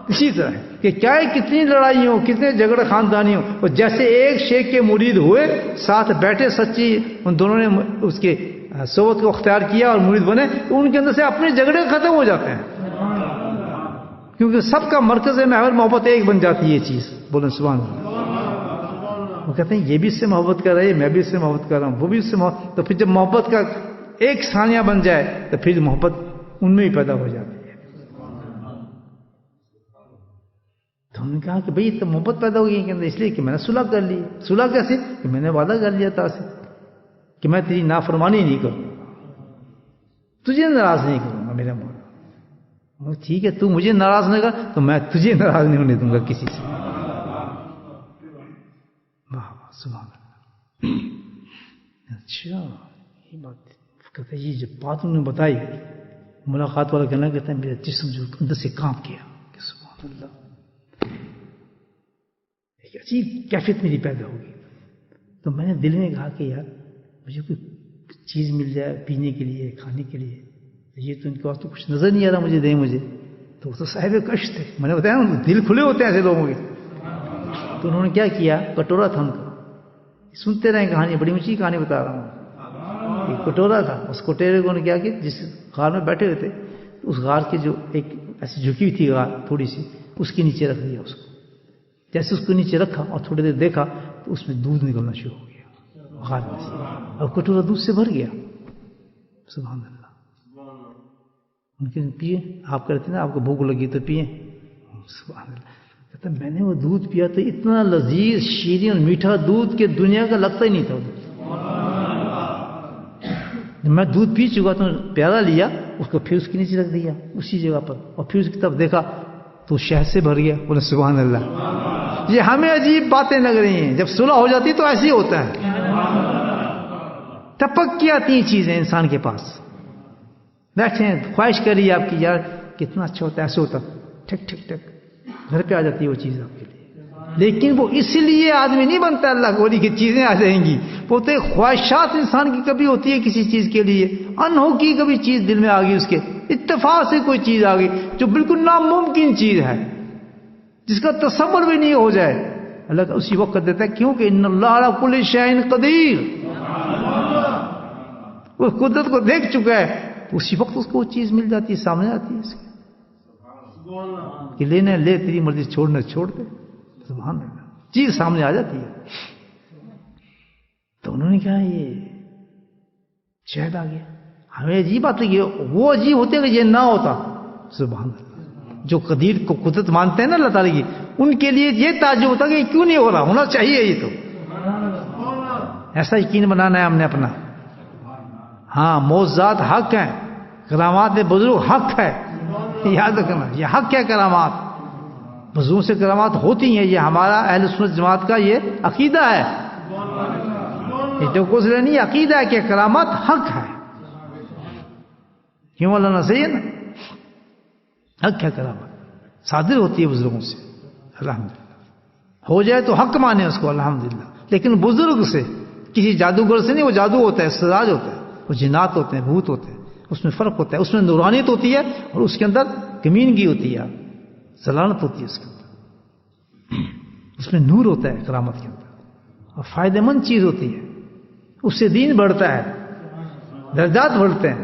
اسی طرح کہ کیا ہے کتنی لڑائی ہو، کتنے جھگڑے خاندانی ہو، اور جیسے ایک شیخ کے مرید ہوئے ساتھ بیٹھے، سچی ان دونوں نے اس کے صحبت کو اختیار کیا اور مرید بنے، تو ان کے اندر سے اپنے جھگڑے ختم ہو جاتے ہیں، کیونکہ سب کا مرکز ہے محور محبت ایک بن جاتی ہے یہ چیز. بولیں سبحان اللہ. وہ کہتے ہیں یہ بھی اس سے محبت کر رہا ہے، میں بھی اس سے محبت کر رہا ہوں، وہ بھی اس سے محبت. تو پھر جب محبت کا ایک ثانیہ بن جائے تو پھر محبت ان میں ہی پیدا ہو جاتی ہے. تو ہم نے کہا کہ بھئی تو محبت پیدا ہو گئی کہ اس لیے کہ میں نے صلح کر لی. صلح کیسے؟ کہ میں نے وعدہ کر لیا تھا سے کہ میں تیری نافرمانی نہیں کروں، تجھے ناراض نہیں کروں گا میرے مولا. ٹھیک ہے، تو مجھے ناراض نہیں کر تو میں تجھے ناراض نہیں ہونے دوں گا کسی سے. واہ واہ سبحان اللہ. اچھا یہ بات کہتے ہیں، یہ جو بات انہوں نے بتائی ملاقات والا کہنا کہتا ہے میرا جسم جو اندر سے کانپ گیا کہ سبحان اللہ، ایک عجیب کیفیت میری پیدا ہوگی. تو میں نے دل میں کہا کہ یار مجھے کوئی چیز مل جائے پینے کے لیے، کھانے کے لیے. یہ تو ان کے پاس تو کچھ نظر نہیں آ رہا، مجھے دیں مجھے. تو وہ تو صاحب کشت تھے. میں نے بتایا نا دل کھلے ہوتے ہیں ایسے لوگوں کے. تو انہوں نے کیا کیا، کٹورا تھا ان کا. سنتے رہے کہانی، بڑی اونچی کہانی بتا رہا ہوں. ایک کٹورا تھا، اس کٹورے کو نے کیا کہ جس غار میں بیٹھے ہوئے تھے اس غار کے جو ایک ایسی جھکی ہوئی تھی غار تھوڑی سی، اس کے نیچے رکھ دیا اس کو. جیسے اس کو نیچے رکھا اور تھوڑی دیر دیکھا تو اس میں دودھ نکلنا شروع ہو گیا غار میں سے، اور کٹورا دودھ سے بھر گیا. سبحان اللہ. ممکن پیے، آپ کہتے ہیں نا آپ کو بھوک لگی تو پیئیں. سبحان اللہ. کہتا میں نے وہ دودھ پیا تو اتنا لذیذ شیریں اور میٹھا دودھ کہ دنیا کا لگتا ہی نہیں تھا. میں دودھ پی چکا تو پیالہ لیا، اس کو پھر اس کے نیچے رکھ دیا اسی جگہ پر، اور پھر اس کی طرف دیکھا تو شہد سے بھر گیا. بولے سبحان اللہ. یہ ہمیں عجیب باتیں لگ رہی ہیں، جب صلح ہو جاتی تو ایسے ہی ہوتا ہے. ٹپک کی آتی ہیں چیزیں انسان کے پاس. بیٹھے ہیں، خواہش کری آپ کی یار کتنا اچھا ہوتا ہے، ایسے ہوتا، ٹھک ٹھک ٹھک گھر پہ آ جاتی ہے وہ چیز آپ کے لیے. لیکن وہ اس لیے آدمی نہیں بنتا اللہ کو، کہ چیزیں آ جائیں گی. وہ تو خواہشات انسان کی کبھی ہوتی ہے کسی چیز کے لیے، انہوکی کبھی چیز دل میں آ گئی، اس کے اتفاق سے کوئی چیز آ گئی جو بالکل ناممکن چیز ہے، جس کا تصور بھی نہیں ہو جائے. اللہ کا اسی وقت دیتا ہے، کیونکہ ان اللہ علی کل شیء قدیر. وہ قدرت کو دیکھ چکا ہے، اسی وقت اس کو وہ چیز مل جاتی ہے، سامنے آتی ہے اس کے کہ لینا لے، تیری مرضی چھوڑنا چھوڑ دے، سبحان اللہ، چیز سامنے آ جاتی ہے۔ تو انہوں نے کہا یہ شاید آ گیا، ہمیں عجیب بات لگی، وہ عجیب ہوتے کہ یہ نہ ہوتا، سبحان اللہ۔ جو قدیر کو قدرت مانتے ہیں نا اللہ تعالیٰ کی، ان کے لیے یہ تعجب ہوتا کہ یہ کیوں نہیں ہو رہا، ہونا چاہیے یہ تو۔ ایسا یقین بنانا ہے ہم نے اپنا۔ ہاں معجزات حق ہیں، کرامات بزرگ حق ہے، یاد رکھنا یہ حق ہے، کرامات بزرگوں سے کرامات ہوتی ہیں، یہ ہمارا اہل سنت جماعت کا یہ عقیدہ ہے، یہ تو کچھ نہیں، عقیدہ ہے کہ کرامات حق ہے، کیوں اللہ صحیح ہے نا، حق ہے، کرامات صادر ہوتی ہے بزرگوں سے، الحمدللہ ہو جائے تو حق مانے اس کو، الحمدللہ، لیکن بزرگ سے، کسی جادوگر سے نہیں، وہ جادو ہوتا ہے، استدراج ہوتا ہے، وہ جنات ہوتے ہیں، بھوت ہوتے ہیں، اس میں فرق ہوتا ہے، اس میں نورانیت ہوتی ہے اور اس کے اندر کمینگی ہوتی ہے، ذلالت ہوتی ہے اس کے اندر، اس میں نور ہوتا ہے کرامت کے اندر، اور فائدہ مند چیز ہوتی ہے، اس سے دین بڑھتا ہے، درجات بڑھتے ہیں،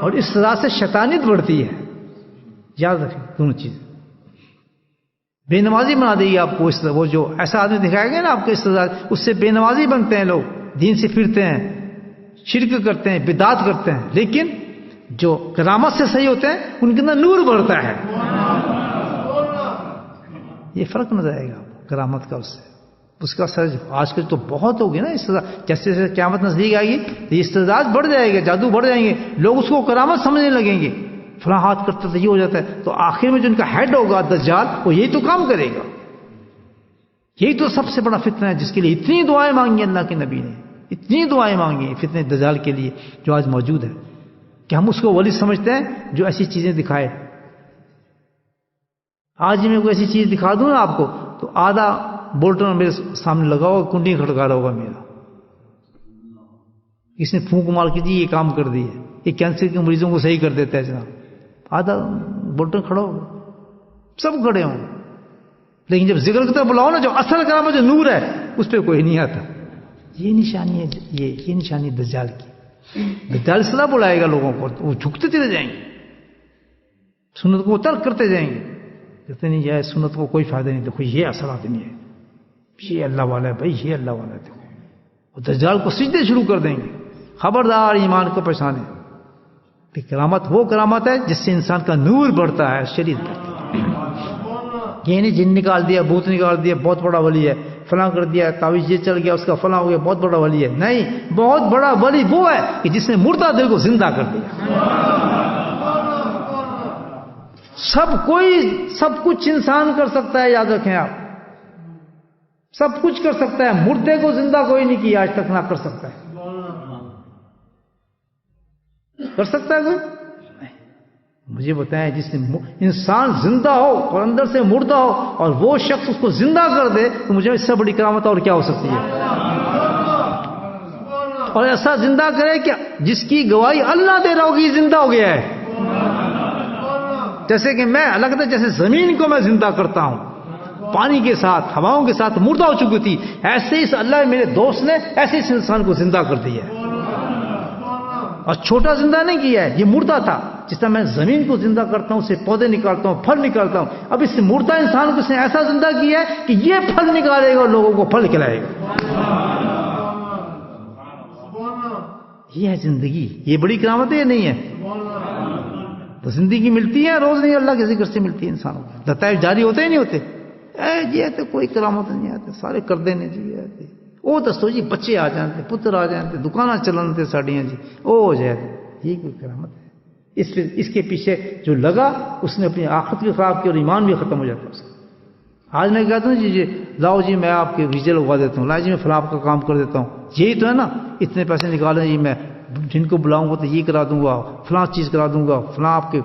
اور اس طرح سے شیطانیت بڑھتی ہے، یاد رکھیں دونوں چیزیں۔ بے نمازی بنا دے گی آپ کو، اس طرح وہ جو ایسا آدمی دکھائے گا نا آپ کو اس طرح، اس سے بے نمازی بنتے ہیں لوگ، دین سے پھرتے ہیں، شرک کرتے ہیں، بدعات کرتے ہیں، لیکن جو کرامت سے صحیح ہوتے ہیں ان کے اندر نور بڑھتا ہے، یہ فرق نظر آئے گا کرامت کا، اس کا اثر آج کل تو بہت ہوگی نا، اس طرح جیسے جیسے قیامت نزدیک آئے گی تو یہ استعداد بڑھ جائے گا، جادو بڑھ جائیں گے، لوگ اس کو کرامت سمجھنے لگیں گے، فلاں ہاتھ کرتا تو یہ ہو جاتا ہے، تو آخر میں جو ان کا ہیڈ ہوگا دجال، وہ یہی تو کام کرے گا، یہی تو سب سے بڑا فتنہ ہے، جس کے لیے اتنی دعائیں مانگی اللہ کے نبی نے، اتنی دعائیں مانگی فتنہ دجال کے لیے جو آج موجود ہے، کہ ہم اس کو ولی سمجھتے ہیں جو ایسی چیزیں دکھائے۔ آج میں کوئی ایسی چیز دکھا دوں نا آپ کو تو آدھا بولٹن میرے سامنے لگا ہوگا، کنڈی کھڑکا رہا ہوگا میرا، اس نے پھونک مار کے جی یہ کام کر دی ہے، یہ کینسر کے مریضوں کو صحیح کر دیتا ہے جناب، آدھا بولٹن کھڑا ہوگا، سب کھڑے ہوں، لیکن جب ذکر کی طرف بلاؤ نا، جو اصل کرامت جو نور ہے اس پہ کوئی نہیں آتا۔ یہ نشانی ہے، یہ نشانی دجال کی، دجال اس طرح بلائے گا لوگوں کو، وہ جھکتے چلے جائیں گے، سنت کو ترک کرتے جائیں گے، کہتے نہیں یہ سنت کو کوئی فائدہ نہیں، دیکھو یہ اصل آدمی ہے، یہ اللہ والا ہے بھائی، یہ اللہ والا ہے، دیکھو وہ دجال کو سجدے شروع کر دیں گے، خبردار ایمان کو پہچانے، کہ کرامت وہ کرامت ہے جس سے انسان کا نور بڑھتا ہے، شریعت بڑھتی ہے، یہ نہیں جن نکال دیا، بھوت نکال دیا، بہت بڑا ولی ہے، فلاں کر دیا، تعویذ یہ چل گیا، اس کا فلاں ہو گیا، بہت بڑا ولی ہے، نہیں، بہت بڑا ولی وہ ہے کہ جس نے مردہ دل کو زندہ کر دیا۔ سب کچھ انسان کر سکتا ہے، یاد رکھیں آپ، سب کچھ کر سکتا ہے، مردے کو زندہ کوئی نہیں کیا آج تک، نہ کر سکتا ہے، کر سکتا ہے کوئی؟ مجھے بتائیں، جس نے انسان زندہ ہو اور اندر سے مردہ ہو اور وہ شخص اس کو زندہ کر دے تو مجھے اس سے بڑی کرامت اور کیا ہو سکتی ہے؟ اور ایسا زندہ کرے کہ جس کی گواہی اللہ دے رہا ہوگی زندہ ہو گیا ہے، جیسے کہ میں الگ تھا، جیسے زمین کو میں زندہ کرتا ہوں پانی کے ساتھ، ہواؤں کے ساتھ مردہ ہو چکی تھی، ایسے ہی اللہ میرے دوست نے ایسے اس انسان کو زندہ کر دیا ہے، اور چھوٹا زندہ نہیں کیا ہے، یہ مردہ تھا، جس طرح میں زمین کو زندہ کرتا ہوں، اسے پودے نکالتا ہوں، پھل نکالتا ہوں، اب اس مردہ انسان کو اس نے ایسا زندہ کیا ہے کہ یہ پھل نکالے گا اور لوگوں کو پھل کھلائے گا، یہ ہے زندگی، یہ بڑی کرامت ہے یا نہیں ہے؟ تو زندگی ملتی ہے روز نہیں، اللہ کے ذکر سے ملتی ہے انسانوں کو، لطائف جاری ہوتے ہی نہیں ہوتے، یہ تو کوئی کرامت نہیں آتے، سارے کر دینے چاہیے آتے، وہ دسو جی بچے آ جانتے، پتر آ جانتے، دکانیں چلانتے ساڑیاں جی، وہ ہو جائے، یہ کوئی کرامت ہے؟ اس کے پیچھے جو لگا اس نے اپنی آخرت بھی خراب کی اور ایمان بھی ختم ہو جاتا ہے اس کا۔ آج میں کہتا ہوں جی لاؤ جی میں آپ کے ویزے لگوا دیتا ہوں، لاؤ جی میں فلاں کا کام کر دیتا ہوں، یہی تو ہے نا، اتنے پیسے نکالیں جی، میں جن کو بلاؤں گا تو یہ کرا دوں گا، فلاں چیز کرا دوں گا، فلاں آپ کے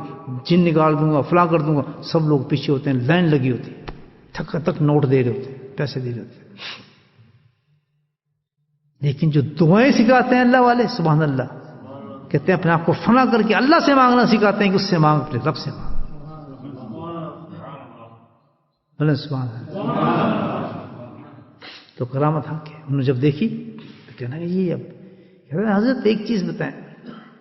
جن نکال دوں گا، فلاں کر دوں گا، سب لوگ پیچھے ہوتے ہیں، لائن لگی ہوتی ہے، تھک تک نوٹ دے رہے ہوتے ہیں، پیسے دے رہے ہوتے ہیں، لیکن جو دعائیں سکھاتے ہیں اللہ والے، سبحان اللہ، کہتے ہیں اپنے آپ کو فنا کر کے اللہ سے مانگنا سکھاتے ہیں کہ اس سے مانگ، اپنے رب سے مانگ، بولے سبحان اللہ۔ تو کرامت حق ہے، انہوں نے جب دیکھی تو کہنا کہ یہ اب حضرت ایک چیز بتائیں،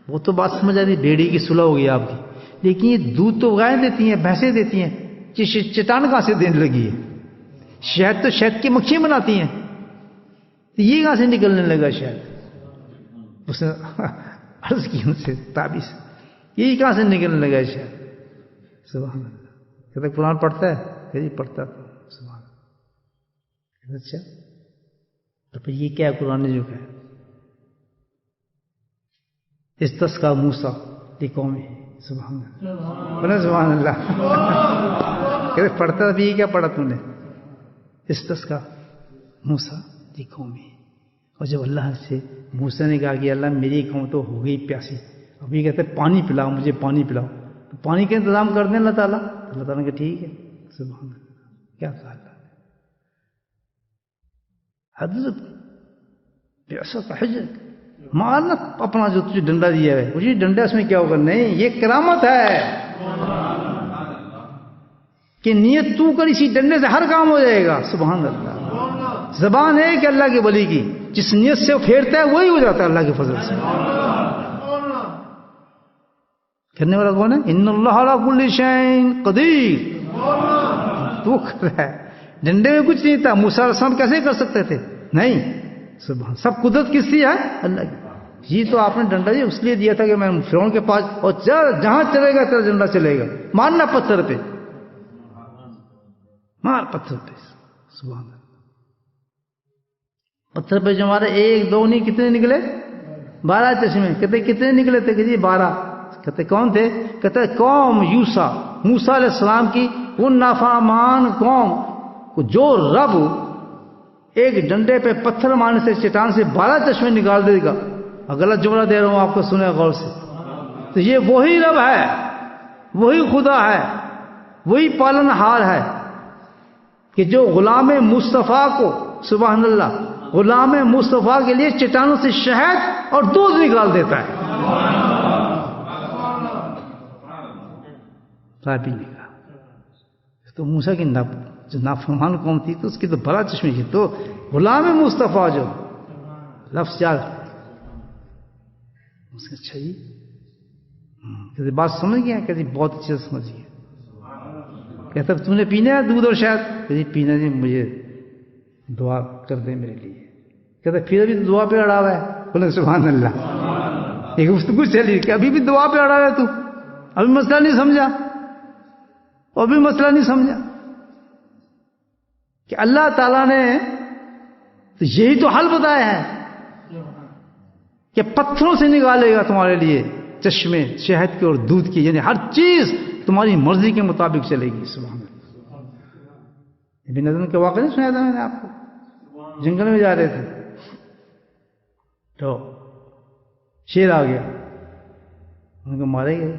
وہ تو بات سمجھ آ رہی، بھیڑی کی صلح ہوگی آپ کی، لیکن یہ دودھ تو گائیں دیتی ہیں، بھینسیں دیتی ہیں، چٹان کہاں سے دینے لگی ہے؟ شہد تو شہد کی مکھیاں بناتی ہیں، تو یہ کہاں سے نکلنے لگا شہد؟ اس نے عرض کی ان سے تابی سے، یہی کہاں سے نکلنے لگا شہد؟ سبحان اللہ. کہتے قرآن پڑھتا ہے؟ کہ جی پڑھتا تھا. سبحان اللہ. اچھا تو پھر یہ کیا قرآن نے جو کہا استسقى موسیٰ لقومہ. سبحان اللہ. بولے سبحان اللہ. کہتے پڑھتا تھا، یہ کیا پڑھا تم نے؟ استسقى موسیٰ لقومہ. اور جب اللہ سے موسیٰ نے کہا کہ اللہ میری قوم تو ہو گئی پیاسی، اب یہ کہتے پانی پلاؤ مجھے، پانی پلاؤ، تو پانی کا انتظام کر دیں اللہ تعالیٰ. اللہ تعالیٰ نے کہا ٹھیک ہے. سبحان اللہ. کیا کہا اللہ نے؟ حضرت پیاسا کا حجر مارنا اپنا جو تجھے ڈنڈا دیا ہے، مجھے ڈنڈا اس میں کیا ہوگا؟ نہیں، یہ کرامت ہے کہ نیت تو کر، اسی ڈنڈے سے ہر کام ہو جائے گا. سبحان اللہ. زبان ہے کہ اللہ کے ولی کی، جس نیت سے وہ پھیرتا ہے وہی ہو جاتا ہے اللہ کے فضل سے. کرنے والا کون ہے؟ ان اللہ علی کل شیء قدیر. تو کر رہا ہے. ڈنڈے میں کچھ نہیں تھا. موسیٰ علیہ السلام کیسے کر سکتے تھے؟ نہیں. سبحان. سب قدرت کس کی ہے؟ اللہ کی. یہ تو آپ نے ڈنڈا جی اس لیے دیا تھا کہ میں فرعون کے پاس، اور جہاں چلے گا تیرا ڈنڈا چلے گا. مارنا پتھر پہ، مار پتھر پہ. سبحان اللہ. پتھر پہ جو ہمارے ایک دو نہیں کتنے نکلے؟ 12 چشمے. کہتے کتنے نکلے تھے؟ کہ جی 12. کہتے کون تھے؟ کہتے قوم یوسا، موسیٰ علیہ السلام کی ان نافرمان قوم کو جو رب ایک ڈنڈے پہ پتھر مارنے سے چٹان سے 12 چشمے نکال دے گا. غلط جملہ دے رہا ہوں آپ کو، سنیں غور سے. تو یہ وہی رب ہے، وہی خدا ہے، وہی پالن ہار ہے کہ جو غلام مصطفیٰ کو، سبحان اللہ، غلام مصطفیٰ کے لیے چٹانوں سے شہد اور دودھ نکال دیتا ہے. رابی نے کہا تو موسیٰ کی جو نافرمان قوم تھی تو اس کی تو بڑا چشمے کی، تو غلام مصطفیٰ جو لفظ یاد. اس نے اچھا جی کہتے بات سمجھ گیا؟ کہتے بہت اچھے سے سمجھ گیا. کہتا تم نے پینا ہے دودھ اور شہد؟ کہتے پینا جی، مجھے دعا کر دیں میرے لیے. کہتا پھر ابھی تو دعا پہ اڑا ہوا ہے. بولے سبحان اللہ. ایک گفتگو چلی کہ ابھی بھی دعا پہ اڑا ہوا ہے تو، ابھی مسئلہ نہیں سمجھا، ابھی مسئلہ نہیں سمجھا کہ اللہ تعالیٰ نے تو یہی تو حل بتایا ہے کہ پتھروں سے نکالے گا تمہارے لیے چشمے شہد کے اور دودھ کی، یعنی ہر چیز تمہاری مرضی کے مطابق چلے گی. سبحان اللہ. ابن نظم کے واقعہ نہیں سنایا تھا میں نے آپ کو؟ جنگل میں جا رہے تھے تو شیر آ گیا، ان کو مارے گئے.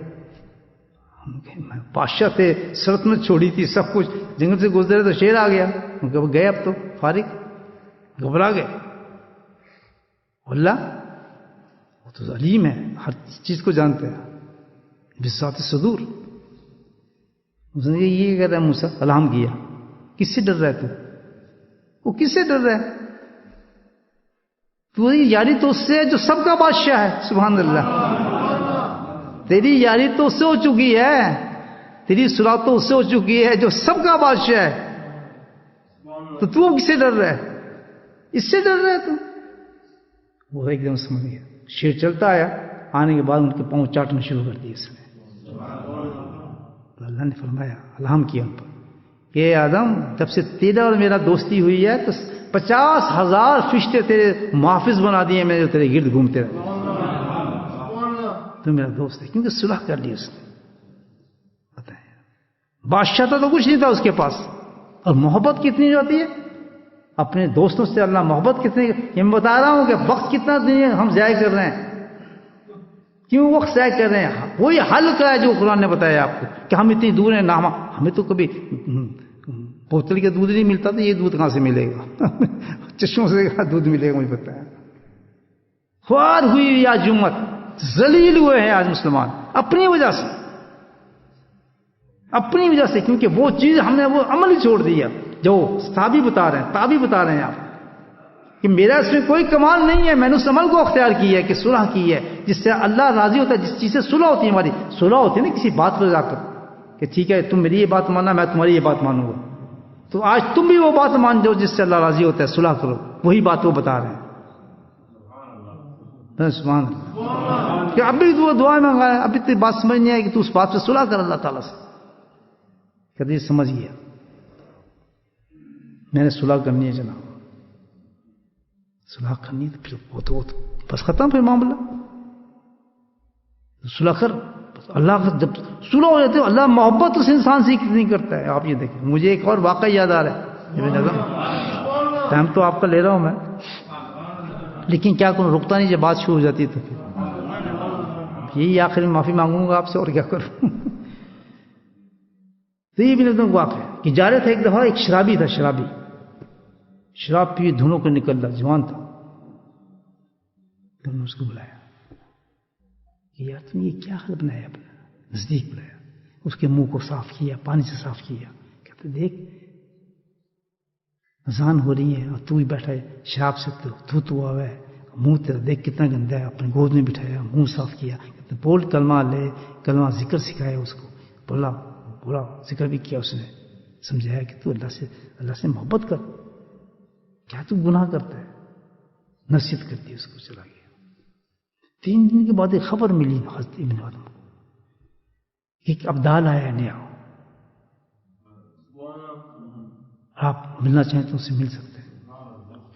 بادشاہ تھے، سلطنت چھوڑی تھی، سب کچھ، جنگل سے گزرے تو شیر آ گیا. ان کو گئے اب تو فارغ، گھبرا گئے. اللہ وہ تو علیم ہے، ہر چیز کو جانتے ہیں. بذات صدور. اس نے یہ کہہ رہا ہے موسیٰ الہام کیا، کس سے ڈر رہا ہے تو؟ وہ کس سے ڈر رہا ہے؟ تو یاری تو اس سے جو سب کا بادشاہ ہے. سبحان اللہ. تیری یاری تو اس سے ہو چکی ہے، تیری صلح تو اس سے ہو چکی ہے جو سب کا بادشاہ ہے. تو کس سے ڈر رہا ہے؟ اس سے ڈر رہا ہے تو؟ وہ ایک دم سمجھ گیا. شیر چلتا آیا، آنے کے بعد ان کے پاؤں چاٹنا شروع کر دیے اس نے. اللہ نے فرمایا، الہام کیا ان پر کہ آدم جب سے تیرا اور میرا دوستی ہوئی ہے تو 50,000 فرشتے تیرے محافظ بنا دیے میں، جو تیرے گرد گھومتے رہے. تو میرا دوست ہے کیونکہ صلح کر لی اس نے. بتائیں، بادشاہ تھا تو کچھ نہیں تھا اس کے پاس، اور محبت کتنی ہوتی ہے اپنے دوستوں سے. اللہ محبت کتنی، یہ میں بتا رہا ہوں کہ وقت کتنا ہم ضائع کر رہے ہیں. کیوں وقت ضائع کر رہے ہیں؟ وہی حل کا ہے جو قرآن نے بتایا آپ کو کہ ہم اتنی دور ہیں. نہ ہمیں تو کبھی بوتل کا دودھ نہیں ملتا تو یہ دودھ کہاں سے ملے گا؟ چشموں سے دودھ ملے گا مجھے پتا ہے. خوار ہوئی آج امت، ذلیل ہوئے ہیں آج مسلمان اپنی وجہ سے، اپنی وجہ سے. کیونکہ وہ چیز ہم نے وہ عمل ہی چھوڑ دیا جو تابی بتا رہے ہیں آپ کہ میرا اس میں کوئی کمال نہیں ہے، میں نے اس عمل کو اختیار کیا ہے کہ صلح کی ہے. جس سے اللہ راضی ہوتا ہے، جس چیز سے صلح ہوتی ہے، ہماری صلح ہوتی ہے نا کسی بات پر جا کر کہ ٹھیک ہے تم میری یہ بات ماننا، میں تمہاری یہ بات مانوں گا، تو آج تم بھی وہ بات مان جاؤ جس سے اللہ راضی ہوتا ہے، صلح کرو، وہی بات وہ بتا رہے ہیں. سبحان اللہ. کہ ابھی تو دعا مانگا ہے، ابھی تو بات سمجھ نہیں آئی کہ تو اس بات پہ صلح کر اللہ تعالیٰ سے. کہتے یہ سمجھ گیا میں نے صلح کرنی ہے جناب، صلح کرنی ہے تو پھر وہ تو بس ختم پھر معاملہ. صلح کر اللہ کا، جب صلح ہو جاتی ہے اللہ محبت اس انسان سے نہیں کرتا ہے. آپ یہ دیکھیں، مجھے ایک اور واقعہ یاد آ رہا ہے، ٹائم تو آپ کا لے رہا ہوں میں، لیکن کیا کروں، رکتا نہیں جب بات شروع ہو جاتی ہے تو پھر یہی آخر میں معافی مانگوں گا آپ سے، اور کیا کروں. تو یہ بھی لوگوں کو واقعہ کہ جا رہے تھے ایک دفعہ، ایک شرابی تھا، شراب پی دھنوں کو نکل رہا، جوان تھا. تو نے اس کو بلایا کہ یار تم یہ کیا حال بنایا اپنا، نزدیک بلایا، اس کے منہ کو صاف کیا، پانی سے صاف کیا. کہتے دیکھ اذان ہو رہی ہے اور تو ہی بیٹھا ہے شراب سے تو ہوا ہے، منہ تیرا دیکھ کتنا گندا ہے. اپنے گود میں بٹھایا، منہ صاف کیا. کہتے بول کلمہ لے، کلمہ ذکر سکھایا اس کو، بولا ذکر بھی کیا. اس نے سمجھایا کہ تو اللہ سے محبت کر، کیا تو گناہ کرتا ہے، نصیحت کرتی. اس کو چلا گیا. 3 دن کے بعد ایک خبر ملی حضرت ابن آدم کو، ایک ابدال آیا ہے نیا، آپ ملنا چاہیں تو ان سے مل سکتے ہیں.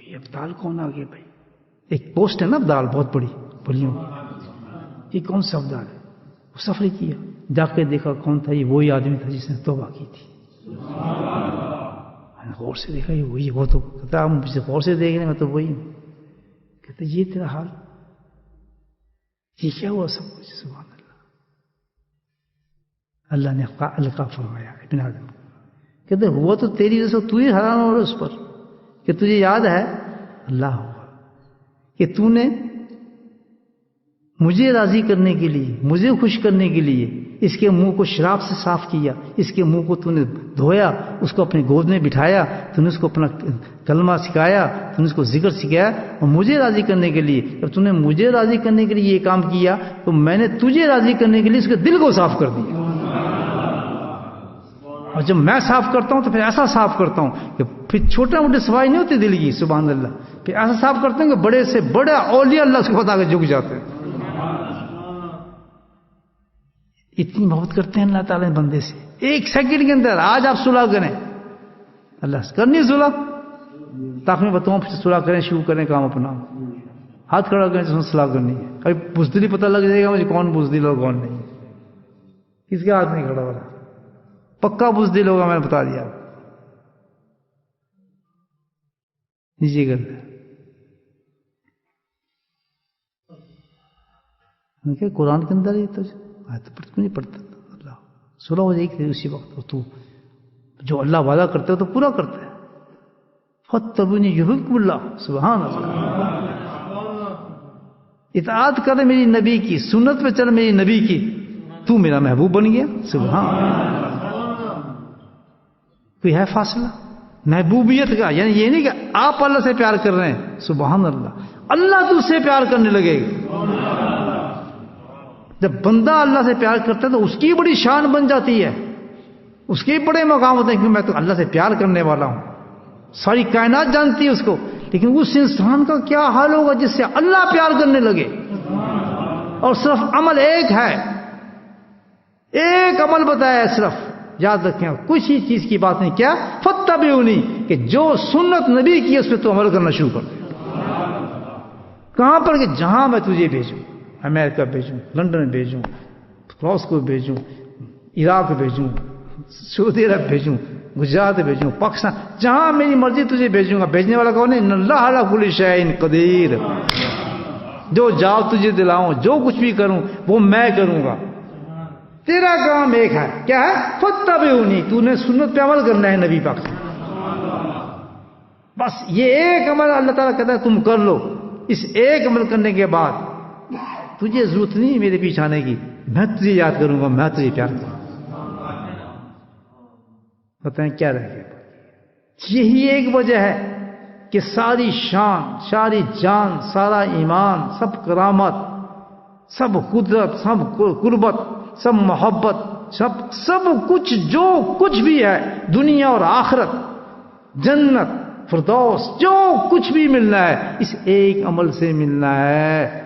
یہ ابدال کون آ گیا بھائی؟ ایک پوسٹ ہے نا ابدال، بہت بڑی بلیوں کی. یہ کون سا ابدال ہے؟ وہ سفر کیا، جا کے دیکھا کون تھا، یہ وہی آدمی تھا جس نے توبہ کی تھی. غور سے دیکھا یہ وہی، وہ تو کہتا ہم مجھے غور سے دیکھ رہے ہیں، میں تو وہی ہوں. کہتے یہ تیرا حال، یہ کیا ہوا سب کچھ؟ سبحان اللہ. اللہ نے القا فرمایا ابن آدم کو. کہتے ہوا تو تیری وجہ سے، تو ہی حیران ہو رہا اس پر کہ تجھے یاد ہے اللہ ہوگا کہ تو نے مجھے راضی کرنے کے لیے، مجھے خوش کرنے کے لیے اس کے منہ کو شراب سے صاف کیا، اس کے منہ کو تو نے دھویا، اس کو اپنی گود میں بٹھایا، تو نے اس کو اپنا کلمہ سکھایا، تو نے اس کو ذکر سکھایا، اور مجھے راضی کرنے کے لیے جب تو نے مجھے راضی کرنے کے لیے یہ کام کیا تو میں نے تجھے راضی کرنے کے لیے اس کے دل کو صاف کر دیا. اور جب میں صاف کرتا ہوں تو پھر ایسا صاف کرتا ہوں کہ پھر چھوٹے موٹے صفائی نہیں ہوتی دل کی. سبحان اللہ. پھر ایسا صاف کرتے ہیں کہ بڑے سے بڑا اولیاء اللہ اس کو بتا کے جھک جاتے ہیں. اتنی محبت کرتے ہیں اللہ تعالیٰ بندے سے. 1 سیکنڈ کے اندر آج آپ صلح کریں، اللہ سے کرنی صلح، تاکہ میں بتاؤں پھر صلح کریں، شروع کریں کام اپنا. ہاتھ کھڑا کریں جس میں صلح کرنی ہے. ابھی بزدلی پتہ لگ جائے گا مجھے کون بزدل اور کون نہیں. کس کے ہاتھ نہیں کھڑا ہو رہا؟ پکا بزدل ہوگا، میں نے بتا دیا. نیچے کر دیں. کہ قرآن کے اندر ہی تو نہیں پڑھتا. اللہ صلح ہو جائے گی اسی وقت. تو جو اللہ وعدہ کرتا ہے تو پورا کرتا ہے. فَاتَّبِعُونِی یُحْبِبْکُمُ اللَّہ. سبحان اللہ. اطاعت کر میری نبی کی، سنت پہ چل میری نبی کی، تو میرا محبوب بن گیا. سبحان اللہ. کوئی ہے فاصلہ محبوبیت کا؟ یعنی یہ نہیں کہ آپ اللہ سے پیار کر رہے ہیں، سبحان اللہ، اللہ تجھ سے پیار کرنے لگے گا. جب بندہ اللہ سے پیار کرتا ہے تو اس کی بڑی شان بن جاتی ہے، اس کے بڑے مقام ہوتے ہیں کہ میں تو اللہ سے پیار کرنے والا ہوں. ساری کائنات جانتی ہے اس کو. لیکن اس انسان کا کیا حال ہوگا جس سے اللہ پیار کرنے لگے؟ اور صرف عمل ایک ہے، ایک عمل بتایا ہے صرف. یاد رکھیں کچھ ہی چیز کی بات نہیں. کیا؟ فَاتَّبِعُونِی، کہ جو سنت نبی کی اس پہ تو عمل کرنا شروع کر دے. کہاں پر؟ کہ جہاں میں تجھے بھیجوں، امریکہ بھیجوں، لندن بھیجوں، روس کو بھیجوں، عراق بھیجوں، سعودی عرب بھیجوں، گجرات بھیجوں، پاکستان، جہاں میری مرضی تجھے بھیجوں گا. بھیجنے والا کون ہے؟ ان اللہ علی کل شیء قدیر. جو جاؤ تجھے دلاؤں، جو کچھ بھی کروں وہ میں کروں گا. تیرا کام ایک ہے، کیا ہے؟ فَاتَّبِعُونِی، تو نے سنت پہ عمل کرنا ہے نبی پاک سے. بس یہ ایک عمل اللہ تعالیٰ کہتا ہے تم کر لو. اس ایک عمل کرنے کے بعد تجھے ضرورت نہیں میرے پیچھے آنے کی، میں تجھے یاد کروں گا، میں تجھے پیار کروں گا. بتائیں کیا رہ گیا؟ یہی ایک وجہ ہے کہ ساری شان، ساری جان، سارا ایمان، سب کرامت سب قدرت، سب قربت، سب محبت، سب کچھ جو کچھ بھی ہے دنیا اور آخرت، جنت، فردوس، جو کچھ بھی ملنا ہے اس ایک عمل سے ملنا ہے۔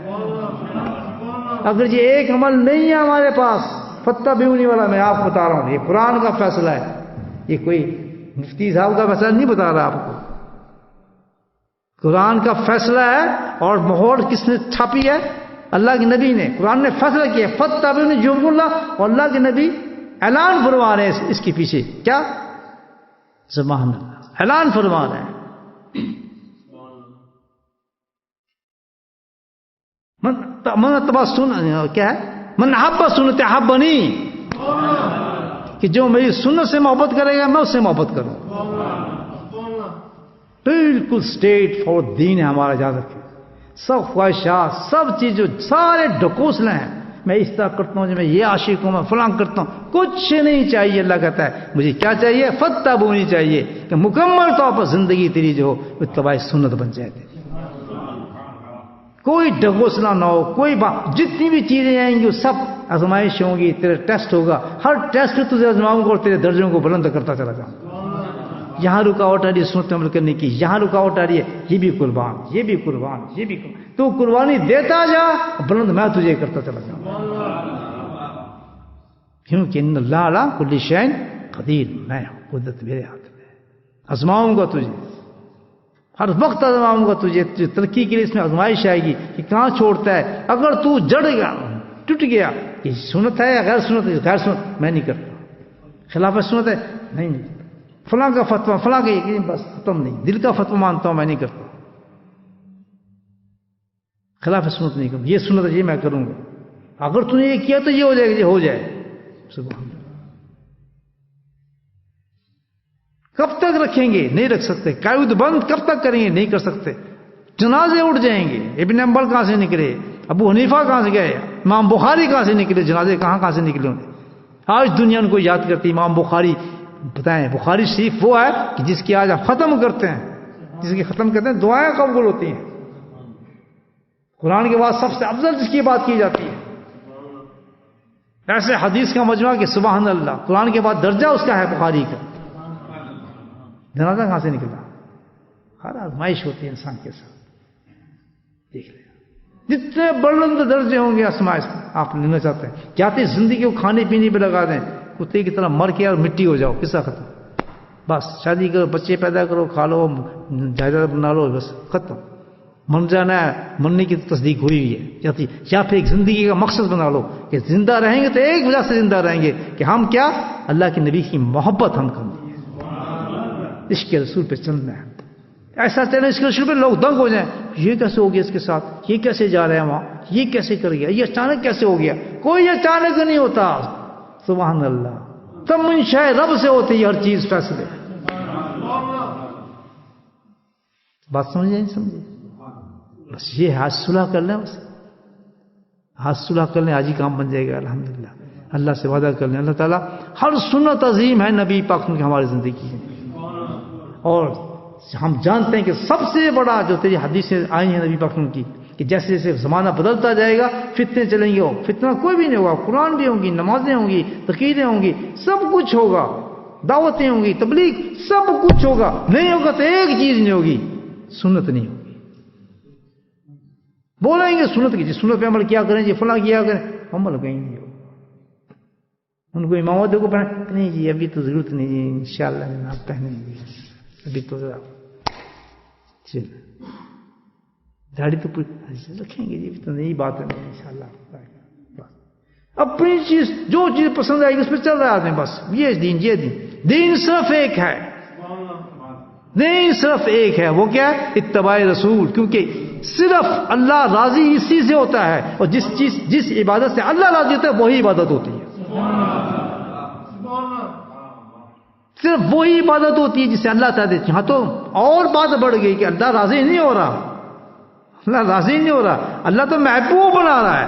اگر یہ ایک عمل نہیں ہے ہمارے پاس، فتبعونی والا میں آپ کو بتا رہا ہوں، یہ قرآن کا فیصلہ ہے، یہ کوئی مفتی صاحب کا فیصلہ نہیں بتا رہا آپ کو، قرآن کا فیصلہ ہے۔ اور مہر کس نے چھاپی ہے؟ اللہ کے نبی نے۔ قرآن نے فیصلہ کیا فتبعونی جواب اللہ، اور اللہ کے نبی اعلان فرما رہے ہیں اس کے پیچھے کیا؟ سبحان اللہ، اعلان فرما رہے ہیں۔ من اتبع کیا ہے؟ من احب سنت احبنی، کہ جو میری سنت سے محبت کرے گا میں اس سے محبت کروں۔ بالکل اسٹیٹ فارورڈ دین ہے ہمارا، یاد رکھیں۔ سب خواہشات، سب چیزیں، سارے ڈھکوسلے ہیں، میں اس طرح کرتا ہوں، میں یہ عاشق ہوں، میں فلاں کرتا ہوں، کچھ نہیں چاہیے۔ اللہ کہتا ہے مجھے کیا چاہیے؟ فتبعونی چاہیے، کہ مکمل طور پر زندگی تیری جو ہو اتباع سنت بن جائے تیری، کوئی ڈھکوسلا نہ ہو، کوئی بات، جتنی بھی چیزیں آئیں گی وہ سب آزمائش ہوں گی، تیرے ٹیسٹ ہوگا، ہر ٹیسٹ تجھے آزماؤں گا اور تیرے درجوں کو بلند کرتا چلا جاؤں۔ یہاں رکاوٹ آ رہی ہے سنت عمل کرنے کی، یہاں رکاوٹ آ رہی ہے، یہ بھی قربان، یہ بھی قربان، یہ بھی قربان، تو قربانی دیتا جا، بلند میں تجھے کرتا چلا جاؤں، کیونکہ ان اللہ علی کل شیء قدیر، میں ہوں، قدرت میرے ہاتھ میں، آزماؤں گا تجھے، ہر وقت آزماؤں گا تجھے، ترقی کے لیے اس میں آزمائش آئے گی کہ کہاں چھوڑتا ہے۔ اگر تو جڑ گیا، ٹوٹ گیا، یہ سنت ہے یا غیر سنت ہے؟ غیر سنت میں نہیں کرتا، خلاف سنت ہے نہیں، فلاں کا فتویٰ، فلاں کا یہ، بس ختم نہیں، دل کا فتویٰ مانتا ہوں میں نہیں کرتا، خلاف سنت نہیں کروں، یہ سنت ہے یہ میں کروں گا، اگر تو نے یہ کیا تو یہ ہو جائے گا، یہ ہو جائے۔ سبحان اللہ۔ کب تک رکھیں گے؟ نہیں رکھ سکتے۔ قائد بند کب تک کریں گے؟ نہیں کر سکتے۔ جنازے اٹھ جائیں گے، ابن حنبل کہاں سے نکلے، ابو حنیفہ کہاں سے گئے، امام بخاری کہاں سے نکلے، جنازے کہاں سے نکلے انہیں؟ آج دنیا ان کو یاد کرتی۔ امام بخاری، بتائیں بخاری شریف وہ ہے کہ جس کی آج ہم ختم کرتے ہیں، جس کی ختم کرتے ہیں دعائیں قبول ہوتی ہیں، قرآن کے بعد سب سے افضل جس کی بات کی جاتی ہے، ایسے حدیث کا مجموعہ کہ سبحان اللہ، قرآن کے بعد درجہ اس کا ہے بخاری کا، جنازہ کہاں سے نکلا؟ ہر آزمائش ہوتی ہے انسان کے ساتھ، دیکھ لیں جتنے بلند درجے ہوں گے آسمائش آپ لینا چاہتے ہیں، چاہتے زندگی کو کھانے پینے پہ لگا دیں، کتے کی طرح مر کے اور مٹی ہو جاؤ، قصہ ختم، بس شادی کرو، بچے پیدا کرو، کھا لو، جائیداد بنا لو، بس ختم، من جانا ہے، مرنے کی تصدیق ہوئی ہے جاتی، یا پھر ایک زندگی کا مقصد بنا لو کہ زندہ رہیں گے تو ایک وجہ سے زندہ رہیں گے کہ ہم کیا؟ اللہ کے نبی کی محبت ہم کریں، عشق رسول پہ چلنا ہے، ایسا چلنا عشق رسول پہ لوگ دنگ ہو جائیں، یہ کیسے ہو گیا اس کے ساتھ، یہ کیسے جا رہے ہیں وہاں، یہ کیسے کر گیا، یہ اچانک کیسے ہو گیا؟ کوئی اچانک نہیں ہوتا، سبحان اللہ، تب منشاء رب سے ہوتی ہے ہر چیز، فیصلے، بات سمجھ نہیں سمجھے؟ بس یہ ہاتھ صلح کر لیں، بس ہاتھ صلح کر لیں، آج ہی کام بن جائے گا الحمدللہ، اللہ سے وعدہ کر لیں، اللہ تعالیٰ ہر سنت عظیم ہے نبی پاک کی ہماری زندگی ہے، اور ہم جانتے ہیں کہ سب سے بڑا جو تیری حدیثیں آئی ہیں نبی پاک کی کہ جیسے جیسے زمانہ بدلتا جائے گا فتنے چلیں گے، فتنہ کوئی بھی نہیں ہوگا، قرآن بھی ہوں گی، نمازیں ہوں گی، تقریریں ہوں گی، سب کچھ ہوگا، دعوتیں ہوں گی، تبلیغ، سب کچھ ہوگا، نہیں ہوگا تو ایک چیز نہیں ہوگی، سنت نہیں ہوگی۔ بولیں گے سنت کی، جی سنت پہ عمل کیا کریں، جی فلاں کیا کریں، عمل کہیں نہیں ہوگا، ان کو امامت کو پہنے نہیں جی ابھی تو ضرورت نہیں جی، انشاءاللہ آپ پہنیں گے، ابھی تو چل داڑھی تو رکھیں گے جی، تو نئی بات ہے انشاءاللہ، اپنی چیز جو چیز پسند آئے گی اس پہ چل رہا ہے آدمی، بس یہ دین، یہ دین صرف ایک ہے، دین صرف ایک ہے، وہ کیا ہے؟ اتباع رسول، کیونکہ صرف اللہ راضی اسی سے ہوتا ہے، اور جس عبادت سے اللہ راضی ہوتا ہے وہی عبادت ہوتی ہے، صرف وہی عبادت ہوتی ہے جس سے اللہ تعالیٰ دیتے ہیں۔ ہاں تو اور بات بڑھ گئی کہ اللہ راضی نہیں ہو رہا، اللہ راضی نہیں ہو رہا، اللہ تو محبوب بنا رہا ہے،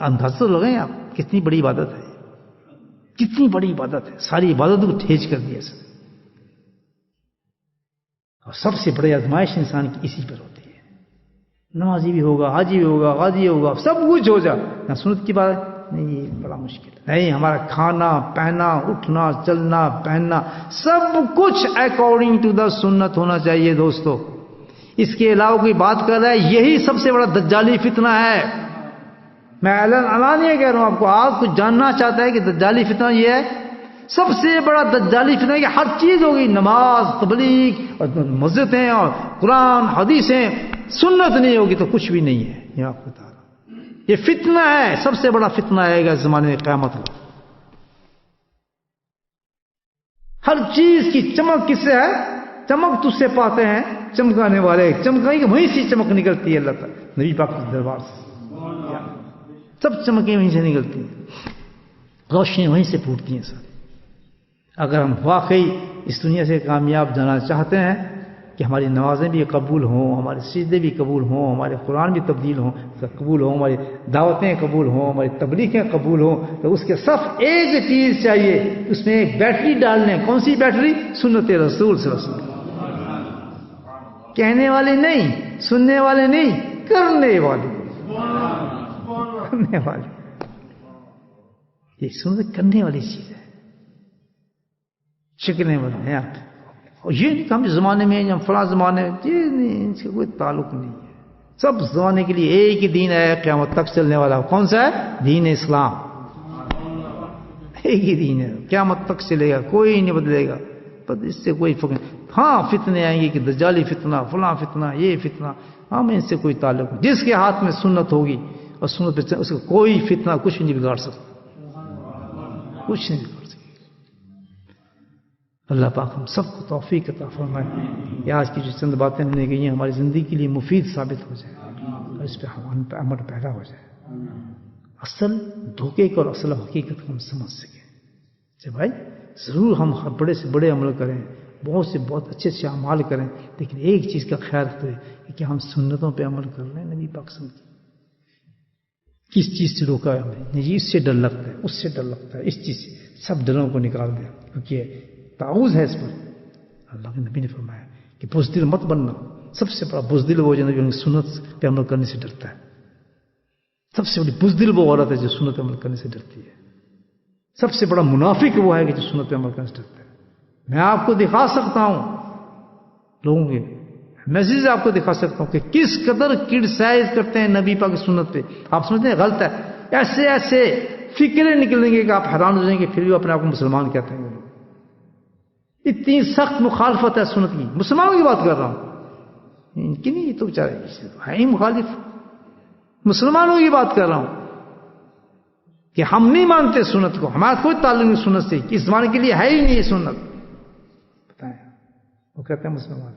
اندازہ لگائیں آپ کتنی بڑی عبادت ہے، کتنی بڑی عبادت ہے، ساری عبادت کو ٹھیج کر دیا سر، اور سب سے بڑی آزمائش انسان کی اسی پر ہوتی ہے، نمازی بھی ہوگا، حاجی بھی ہوگا، غازی ہوگا، سب کچھ ہو جائے، نہ سنت کی بات نہیں، یہ بڑا مشکل ہے۔ نہیں، ہمارا کھانا پہنا، اٹھنا چلنا پہننا سب کچھ اکارڈنگ ٹو دا سنت ہونا چاہیے دوستو۔ اس کے علاوہ کوئی بات کر رہا ہے، یہی سب سے بڑا دجالی فتنہ ہے۔ میں علانیہ کہہ رہا ہوں آپ کو، آپ کچھ جاننا چاہتا ہے کہ دجالی فتنہ یہ ہے، سب سے بڑا دجالی فتنہ ہے کہ ہر چیز ہوگی، نماز، تبلیغ اور مسجدیں اور قرآن حدیثیں، سنت نہیں ہوگی تو کچھ بھی نہیں ہے۔ یہ آپ کو بتا رہا ہوں، یہ فتنہ ہے، سب سے بڑا فتنہ آئے گا اس زمانے میں قیامت میں۔ ہر چیز کی چمک کس سے ہے؟ چمک تجھ سے پاتے ہیں چمکانے والے، چمکائیں گے وہیں سے چمک نکلتی ہے اللہ تعالیٰ نبی پاک کے دربار سے، سب چمکیں وہیں سے نکلتی ہیں، روشنی وہیں سے پھوٹتی ہیں سر۔ اگر ہم واقعی اس دنیا سے کامیاب جانا چاہتے ہیں کہ ہماری نمازیں بھی قبول ہوں، ہمارے سجدے بھی قبول ہوں، ہمارے قرآن بھی قبول ہوں، ہماری دعوتیں قبول ہوں، ہماری تبلیغیں قبول ہوں، تو اس کے صرف ایک چیز چاہیے، اس میں ایک بیٹری ڈال لیں۔ کون سی بیٹری؟ سنت رسول صلی اللہ علیہ وسلم۔ کہنے والے نہیں، سننے والے نہیں، کرنے والے، کرنے والے۔ یہ سنت کرنے والی چیز ہے، شکلیں بدلیں آپ۔ اور یہ نہیں کہ ہم زمانے میں ہم فلاں زمانے میں، یہ نہیں، اس کا کوئی تعلق نہیں ہے۔ سب زمانے کے لیے ایک ہی دین ہے قیامت تک چلنے والا، کون سا ہے؟ دین اسلام، ایک ہی دین ہے، قیامت تک چلے گا، کوئی نہیں بدلے گا، بس اس سے کوئی فرق نہیں۔ ہاں فتنے آئیں گے کہ دجالی فتنہ، فلاں فتنہ، یہ فتنہ، ہمیں اس سے کوئی تعلق نہیں۔ جس کے ہاتھ میں سنت ہوگی اور سنت پہ اس کو کوئی فتنہ کچھ نہیں بگاڑ سکتا، کچھ نہیں بگاڑ سکتا۔ اللہ پاک ہم سب کو توفیق عطا فرمائے کہ آج کی جو چند باتیں ہم نے کہی ہیں ہماری زندگی کے لیے مفید ثابت ہو جائے اور اس پہ عمل پیدا ہو جائے، اصل دھوکے کو اور اصل حقیقت کو ہم سمجھ سکیں۔ بھائی ضرور ہم بڑے سے بڑے عمل کریں، بہت سے بہت اچھے اچھے اعمال کریں، لیکن ایک چیز کا خیال رکھتے ہیں کہ ہم سنتوں پہ عمل کر رہے ہیں۔ نبی پاک صلی اللہ علیہ وسلم کس چیز سے روکا ہے ہمیں؟ نہیں، اس سے ڈر لگتا ہے، اس سے ڈر لگتا ہے، اس چیز سے سب ڈروں کو نکال دیں، کیونکہ تعوذ ہے اس پر۔ اللہ کے نبی نے فرمایا کہ بزدل مت بننا، سب سے بڑا بزدل وہ جو نبی سنت پہ عمل کرنے سے ڈرتا ہے، سب سے بڑی بزدل وہ عورت ہے جو سنت پہ عمل کرنے سے ڈرتی ہے، سب سے بڑا منافق وہ ہے کہ جو سنت پہ عمل کرنے سے ڈرتا ہے۔ میں آپ کو دکھا سکتا ہوں، لوگوں کے میسیج آپ کو دکھا سکتا ہوں کہ کس قدر کرٹیسائز کرتے ہیں نبی پاک کی سنت پہ۔ آپ سمجھتے ہیں غلط ہے، ایسے ایسے فکریں نکلیں گے کہ آپ حیران ہو جائیں گے، پھر بھی اپنے آپ کو مسلمان کہتے ہیں۔ اتنی سخت مخالفت ہے سنت کی، مسلمانوں کی بات کر رہا ہوں، ان کی نہیں، یہ تو بیچارے ہے ہی مخالف، مسلمانوں کی بات کر رہا ہوں کہ ہم نہیں مانتے سنت کو، ہمارا کوئی تعلق نہیں سنت سے، اس زمانے کے لیے ہے ہی نہیں یہ سنت، بتائیں وہ کہتے ہیں مسلمان۔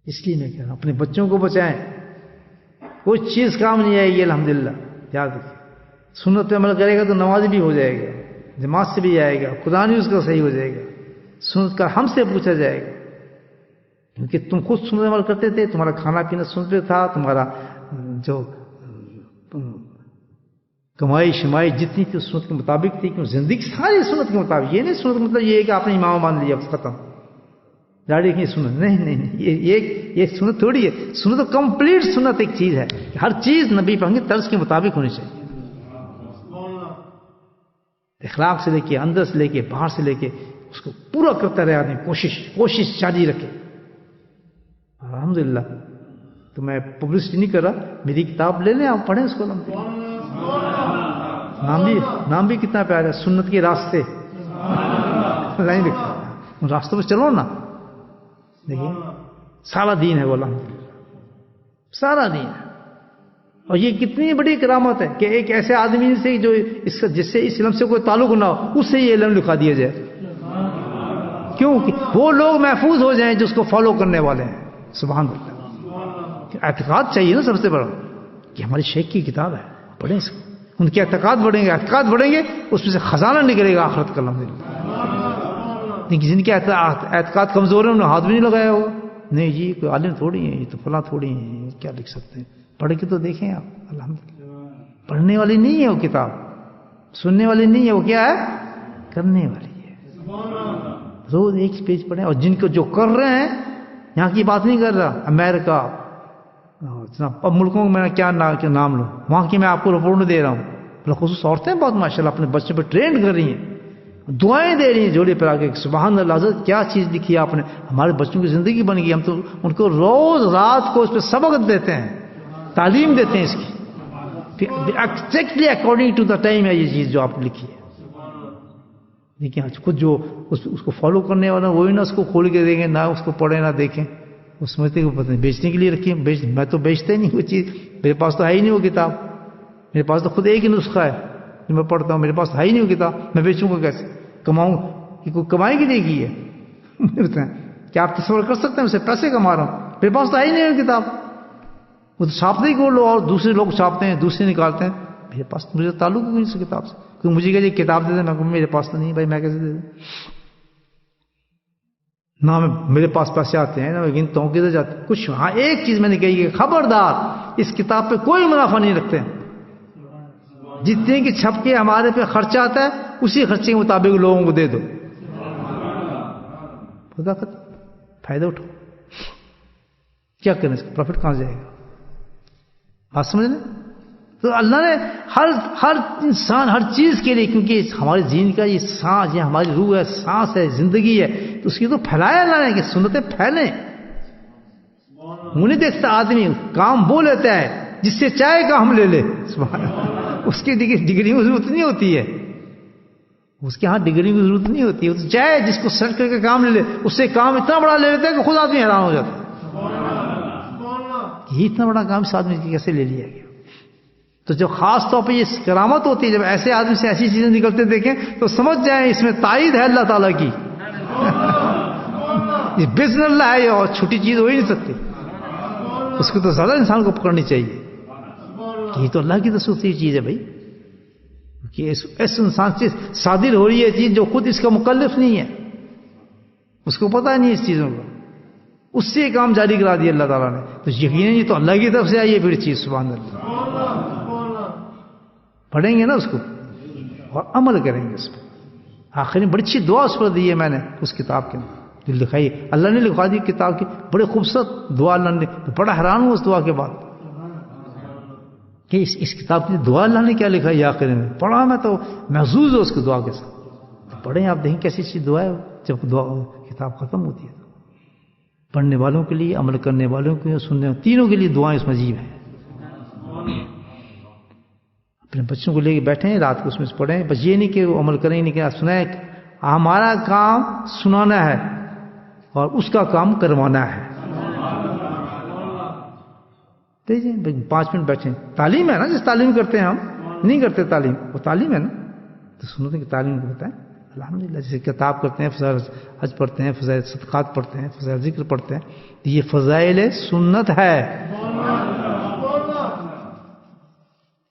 اس لیے میں کہہ رہا ہوں اپنے بچوں کو بچائیں، کوئی چیز کام نہیں آئے گی، الحمدللہ یاد رکھیں۔ سنت پہ عمل کرے گا تو نماز بھی ہو جائے گا، جماعت سے بھی آئے گا، قرآن بھی اس کا صحیح ہو جائے گا، سنت کا ہم سے پوچھا جائے گا، کیونکہ تم خود سنت عمل کرتے تھے، تمہارا کھانا پینا سنت پہ تھا، تمہارا جو کمائی شمائی جتنی تھی سنت کے مطابق تھی، کیوں زندگی ساری سنت کے مطابق۔ یہ نہیں سنت مطلب یہ ہے کہ آپ نے امام مان لیا ختم، داڑھی کی سنت نہیں، نہیں، یہ سنت تھوڑی ہے، سنت تو کمپلیٹ سنت ایک چیز ہے، ہر چیز نبی پاک کے طرز کے مطابق ہونی چاہیے، اخلاق سے لے کے اندر سے لے کے باہر سے لے کے اس کو پورا کرتا رہے آدمی، کوشش جاری رکھے۔ الحمدللہ تو میں پبلسٹی نہیں کر رہا، میری کتاب لے لیں آپ پڑھیں اس کو، نام بھی کتنا پیارا ہے، سنت کے راستے، لائن لکھا ان راستوں پہ چلو نا، دیکھیے سارا دین ہے وہ، الحمدللہ سارا دین ہے۔ اور یہ کتنی بڑی کرامت ہے کہ ایک ایسے آدمی سے جو جس سے اس علم سے کوئی تعلق نہ ہو، اس سے یہ علم لکھا دیا جائے، کیوں کہ وہ لوگ محفوظ ہو جائیں جو اس کو فالو کرنے والے ہیں۔ سبحان اللہ، اعتقاد چاہیے نا سب سے بڑا، کہ ہماری شیخ کی کتاب ہے، پڑھیں اس کو، ان کے اعتقاد بڑھیں گے، اعتقاد بڑھیں گے، اس میں سے خزانہ نکلے گا آخرت کا، الحمدللہ۔ لیکن جن کے اعتقاد کمزور ہیں انہوں نے ہاتھ بھی نہیں لگایا ہوا، نہیں جی کوئی عالم تھوڑی ہیں، یہ تو فلاں تھوڑی ہیں، کیا لکھ سکتے ہیں، پڑھ کے تو دیکھیں آپ، الحمدللہ۔ پڑھنے والی نہیں ہے وہ کتاب، سننے والی نہیں ہے وہ، کیا ہے؟ کرنے والی ہے۔ روز ایک پیج پڑھیں، اور جن کو جو کر رہے ہیں، یہاں کی بات نہیں کر رہا، امریکہ، جناب اب ملکوں میں کیا نام لوں، وہاں کی میں آپ کو رپورٹ دے رہا ہوں، بالخصوص عورتیں بہت ماشاءاللہ اپنے بچوں پہ ٹرینڈ کر رہی ہیں، دعائیں دے رہی ہیں جوڑے پر آ کے، سبحان اللہ حضرت کیا چیز لکھی ہے آپ نے، ہمارے بچوں کی زندگی بن گئی، ہم تو ان کو روز رات کو اس پہ سبق دیتے ہیں، تعلیم دیتے ہیں اس کی، exactly according to the time ہے یہ چیز جو آپ نے لکھی ہے. لیکن آج خود جو اس کو فالو کرنے والا وہی نہ اس کو کھول کے دیں گے، نہ اس کو پڑھیں نہ دیکھیں، وہ سمجھتے کہ پتہ نہیں بیچنے کے لیے رکھی ہے، میں تو بیچتا ہی نہیں وہ چیز، میرے پاس تو ہے ہی نہیں وہ کتاب، میرے پاس تو خود ایک ہی نسخہ ہے جو میں پڑھتا ہوں، میرے پاس ہے ہی نہیں وہ کتاب، میں بیچوں گا کیسے، کماؤں کہ کوئی کمائی کے لیے کی ہے. کیا آپ تصور کر سکتے ہیں اسے پیسے کما رہا ہوں، میرے پاس تو ہے ہی نہیں وہ کتاب، وہ تو چھاپتے ہی کو لو اور دوسرے لوگ چھاپتے ہیں، دوسرے نکالتے ہیں، میرے پاس مجھے تعلق نہیں اس کتاب سے، کیونکہ مجھے کہتے کتاب دے دیں، میں کہوں میرے پاس تو نہیں بھائی، میں کیسے دے دوں، نہ میرے پاس پیسے آتے ہیں نہ میں گنتا ہوں کدھر جاتے ہیں کچھ. ہاں ایک چیز میں نے کہی کہ خبردار اس کتاب پہ کوئی منافع نہیں رکھتے ہیں، جتنے کی چھپ کے ہمارے پہ خرچہ آتا ہے اسی خرچے کے مطابق لوگوں کو دے دو، خدا کا فائدہ اٹھو، کیا کریں اس کا پروفٹ کہاں جائے گا، بات سمجھ لیں. تو اللہ نے ہر انسان ہر چیز کے لیے، کیونکہ ہمارے دین کا یہ سانس، یہ ہماری روح ہے، سانس ہے، زندگی ہے، تو اس کی تو پھیلایا اللہ نے کہ سنتیں پھیلیں. وہ نہیں دیکھتا آدمی کام وہ لیتا ہے جس سے چاہے کام لے لے، سبحان اللہ، اس کی ڈگری میں ضرورت نہیں ہوتی ہے، اس کے ہاں ڈگری کی ضرورت نہیں ہوتی ہے، چاہے جس کو سرچ کر کے کام لے لے، اس سے کام اتنا بڑا لے لیتا ہے کہ خود آدمی حیران ہو جاتا ہے کہ اتنا بڑا کام اس آدمی کیسے لے لیا گیا. تو جب خاص طور پہ یہ کرامت ہوتی ہے، جب ایسے آدمی سے ایسی چیزیں نکلتے دیکھیں تو سمجھ جائیں اس میں تائید ہے اللہ تعالیٰ کی. یہ بزن اللہ ہے اور چھوٹی چیز ہو ہی نہیں سکتی، اس کو تو زیادہ انسان کو پکڑنی چاہیے کہ یہ تو اللہ کی تصویر چیز ہے بھائی، کہ ایسے انسان سے صادر ہو رہی ہے چیز جو خود اس کا مکلف نہیں ہے، اس کو پتہ نہیں اس چیزوں کا، اس سے کام جاری کرا دیا اللہ تعالیٰ نے، تو یقیناً یہ تو اللہ کی طرف سے آئی ہے پھر چیز، سبحان اللہ. پڑھیں گے نا اس کو اور عمل کریں گے اس پہ. آخر میں بڑی اچھی دعا اس پر دی ہے میں نے اس کتاب کے اندر لکھائی، اللہ نے لکھا دی کتاب کی بڑی خوبصورت دعا اللہ نے، تو بڑا حیران ہوں اس دعا کے بعد کہ اس کتاب کی دعا اللہ نے کیا لکھا ہے آخر میں. پڑھا میں تو محظوظ ہو اس کی دعا کے ساتھ. پڑھیں آپ دیکھیں کیسی اچھی دعا ہے جب دعا کتاب ختم ہوتی ہے. پڑھنے والوں کے لیے، عمل کرنے والوں کے لیے، سننے تینوں کے لیے دعائیں اس میں عجیب ہیں. اپنے بچوں کو لے کے بیٹھیں رات کو اس میں پڑھیں، بس یہ نہیں کہ وہ عمل کریں، نہیں کہ سنائیں. ہمارا کام سنانا ہے اور اس کا کام کروانا ہے. 5 منٹ بیٹھیں، تعلیم ہے نا، جس تعلیم کرتے ہیں ہم نہیں کرتے تعلیم، وہ تعلیم ہے نا، تو سنتیں کی تعلیم کو بتائیں. الحمدللہ جیسے کتاب کرتے ہیں، فضائل حج پڑھتے ہیں، فضائل صدقات پڑھتے ہیں، فضائل ذکر پڑھتے ہیں، یہ فضائل سنت ہے،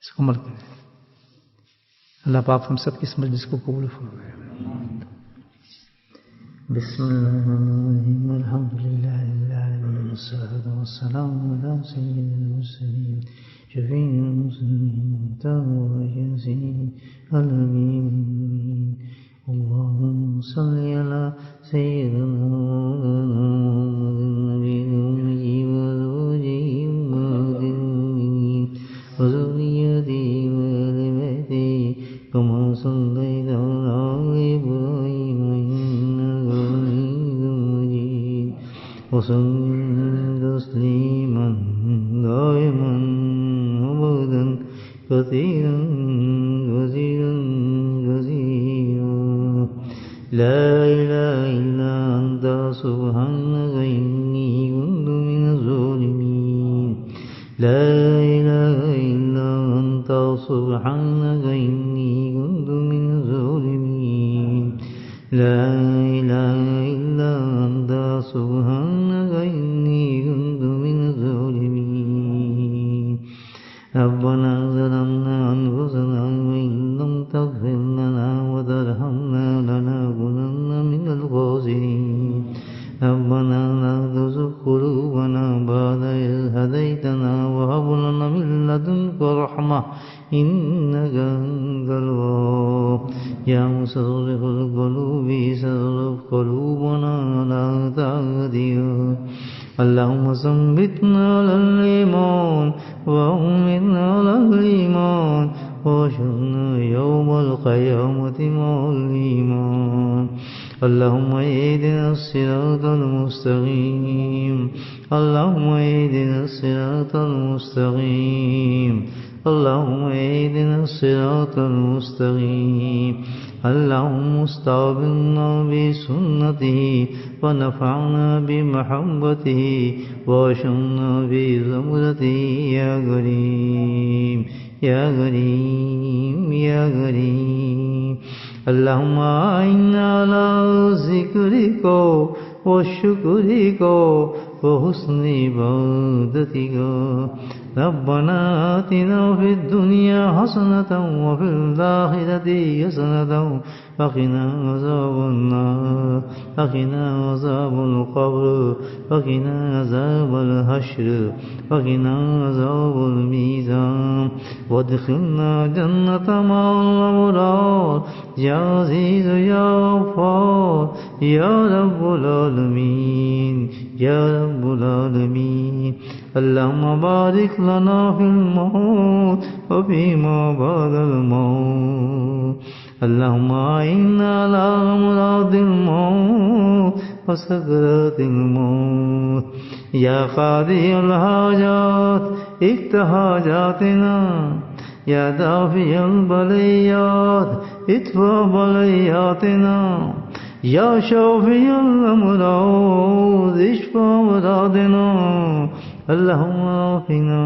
اس کو عمل کریں. اللہ پاک ہم سب کی اس مجلس کو قبول فرمائے. بسم اللہ الرحمن الرحیم، الحمدللہ رب العالمین، والصلاۃ والسلام علی سید المرسلین شفیع المرسلین تاجر الامین. اللهم صل على سيدنا النبي وذريته وآل بيته كما صليت على إبراهيم إنك حميد مجيد. وسلم تسليما دائما أبدا كثيرا كثيرا كثيرا. لا إله إلا أنت سبحانك إني كنت من الظالمين. لا إله إلا أنت سبحانك إني كنت من الظالمين. لا إله إلا أنت سبحانك إني كنت من الظالمين. ربنا ظلمنا أنفسنا وإن لم تغفر لنا وترحمنا لنكونن من الخاسرين. ربنا لا تزغ قلوبنا بعد إذ هديتنا وهب لنا من لدنك رحمة إنك أنت الوهاب. يا مصرف القلوب صرف قلوبنا على طاعتك. اللهم ثبتنا على الإيمان وأمتنا على الإيمان واحشرنا يوم القيامة مع الإيمان. اللهم اهدنا الصراط المستقيم. اللهم اهدنا الصراط المستقيم. اللهم اهدنا الصراط المستقيم. اللهم استعبدنا بسنته ونفعنا بمحبته واشرنا بزمرته يا كريم يا كريم يا كريم. اللهم أعنا على ذكرك وشكرك وحسن عبادتك. ربنا آتنا في الدنيا حسنة وفي الآخرة حسنة وقنا عذاب النار وقنا عذاب القبر وقنا عذاب الحشر وقنا عذاب الميزان وادخلنا جنة مع الأبرار يا عزيز يا غفار يا رب العالمين يا رب العالمين. اللهم بارك لنا في الموت وفيما بعد الموت. اللهم أعنا على أمراض الموت وسكرات الموت. يا قاضي الحاجات اقض حاجاتنا. يا دافع البليات ادفع بلياتنا. يا شافي الأمراض اشفى مرادنا. اللهم عافنا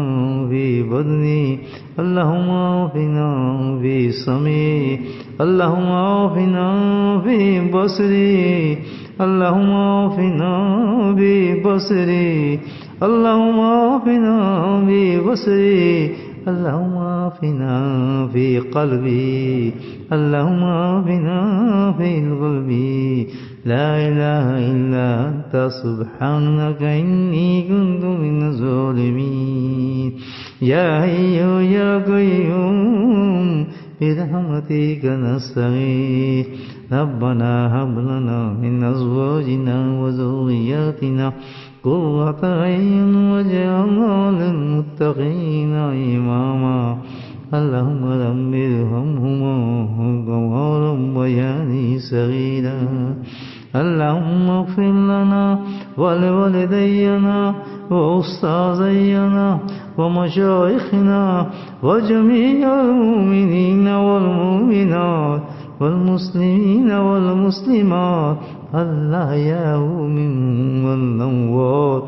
في بدني. اللهم عافنا في سمعي. اللهم عافنا في بصري. اللهم عافنا ببصري. اللهم عافنا ببصري. اللهم عافنا في قلبي. اللهم عافنا في قلبي. لا إله إلا أنت سبحانك إني كنت من الظالمين. يا حي يا قيوم برحمتك نستغيث. ربنا هب لنا من أزواجنا وذرياتنا قرة أعين واجعلنا للمتقين إماما. اللهم رب ارحمهما كما ربياني صغيرا. اللهم اغفر لنا ولوالدينا وأستاذينا ومشايخنا وجميع المؤمنين والمؤمنات والمسلمين والمسلمات الأحياء منهم والأموات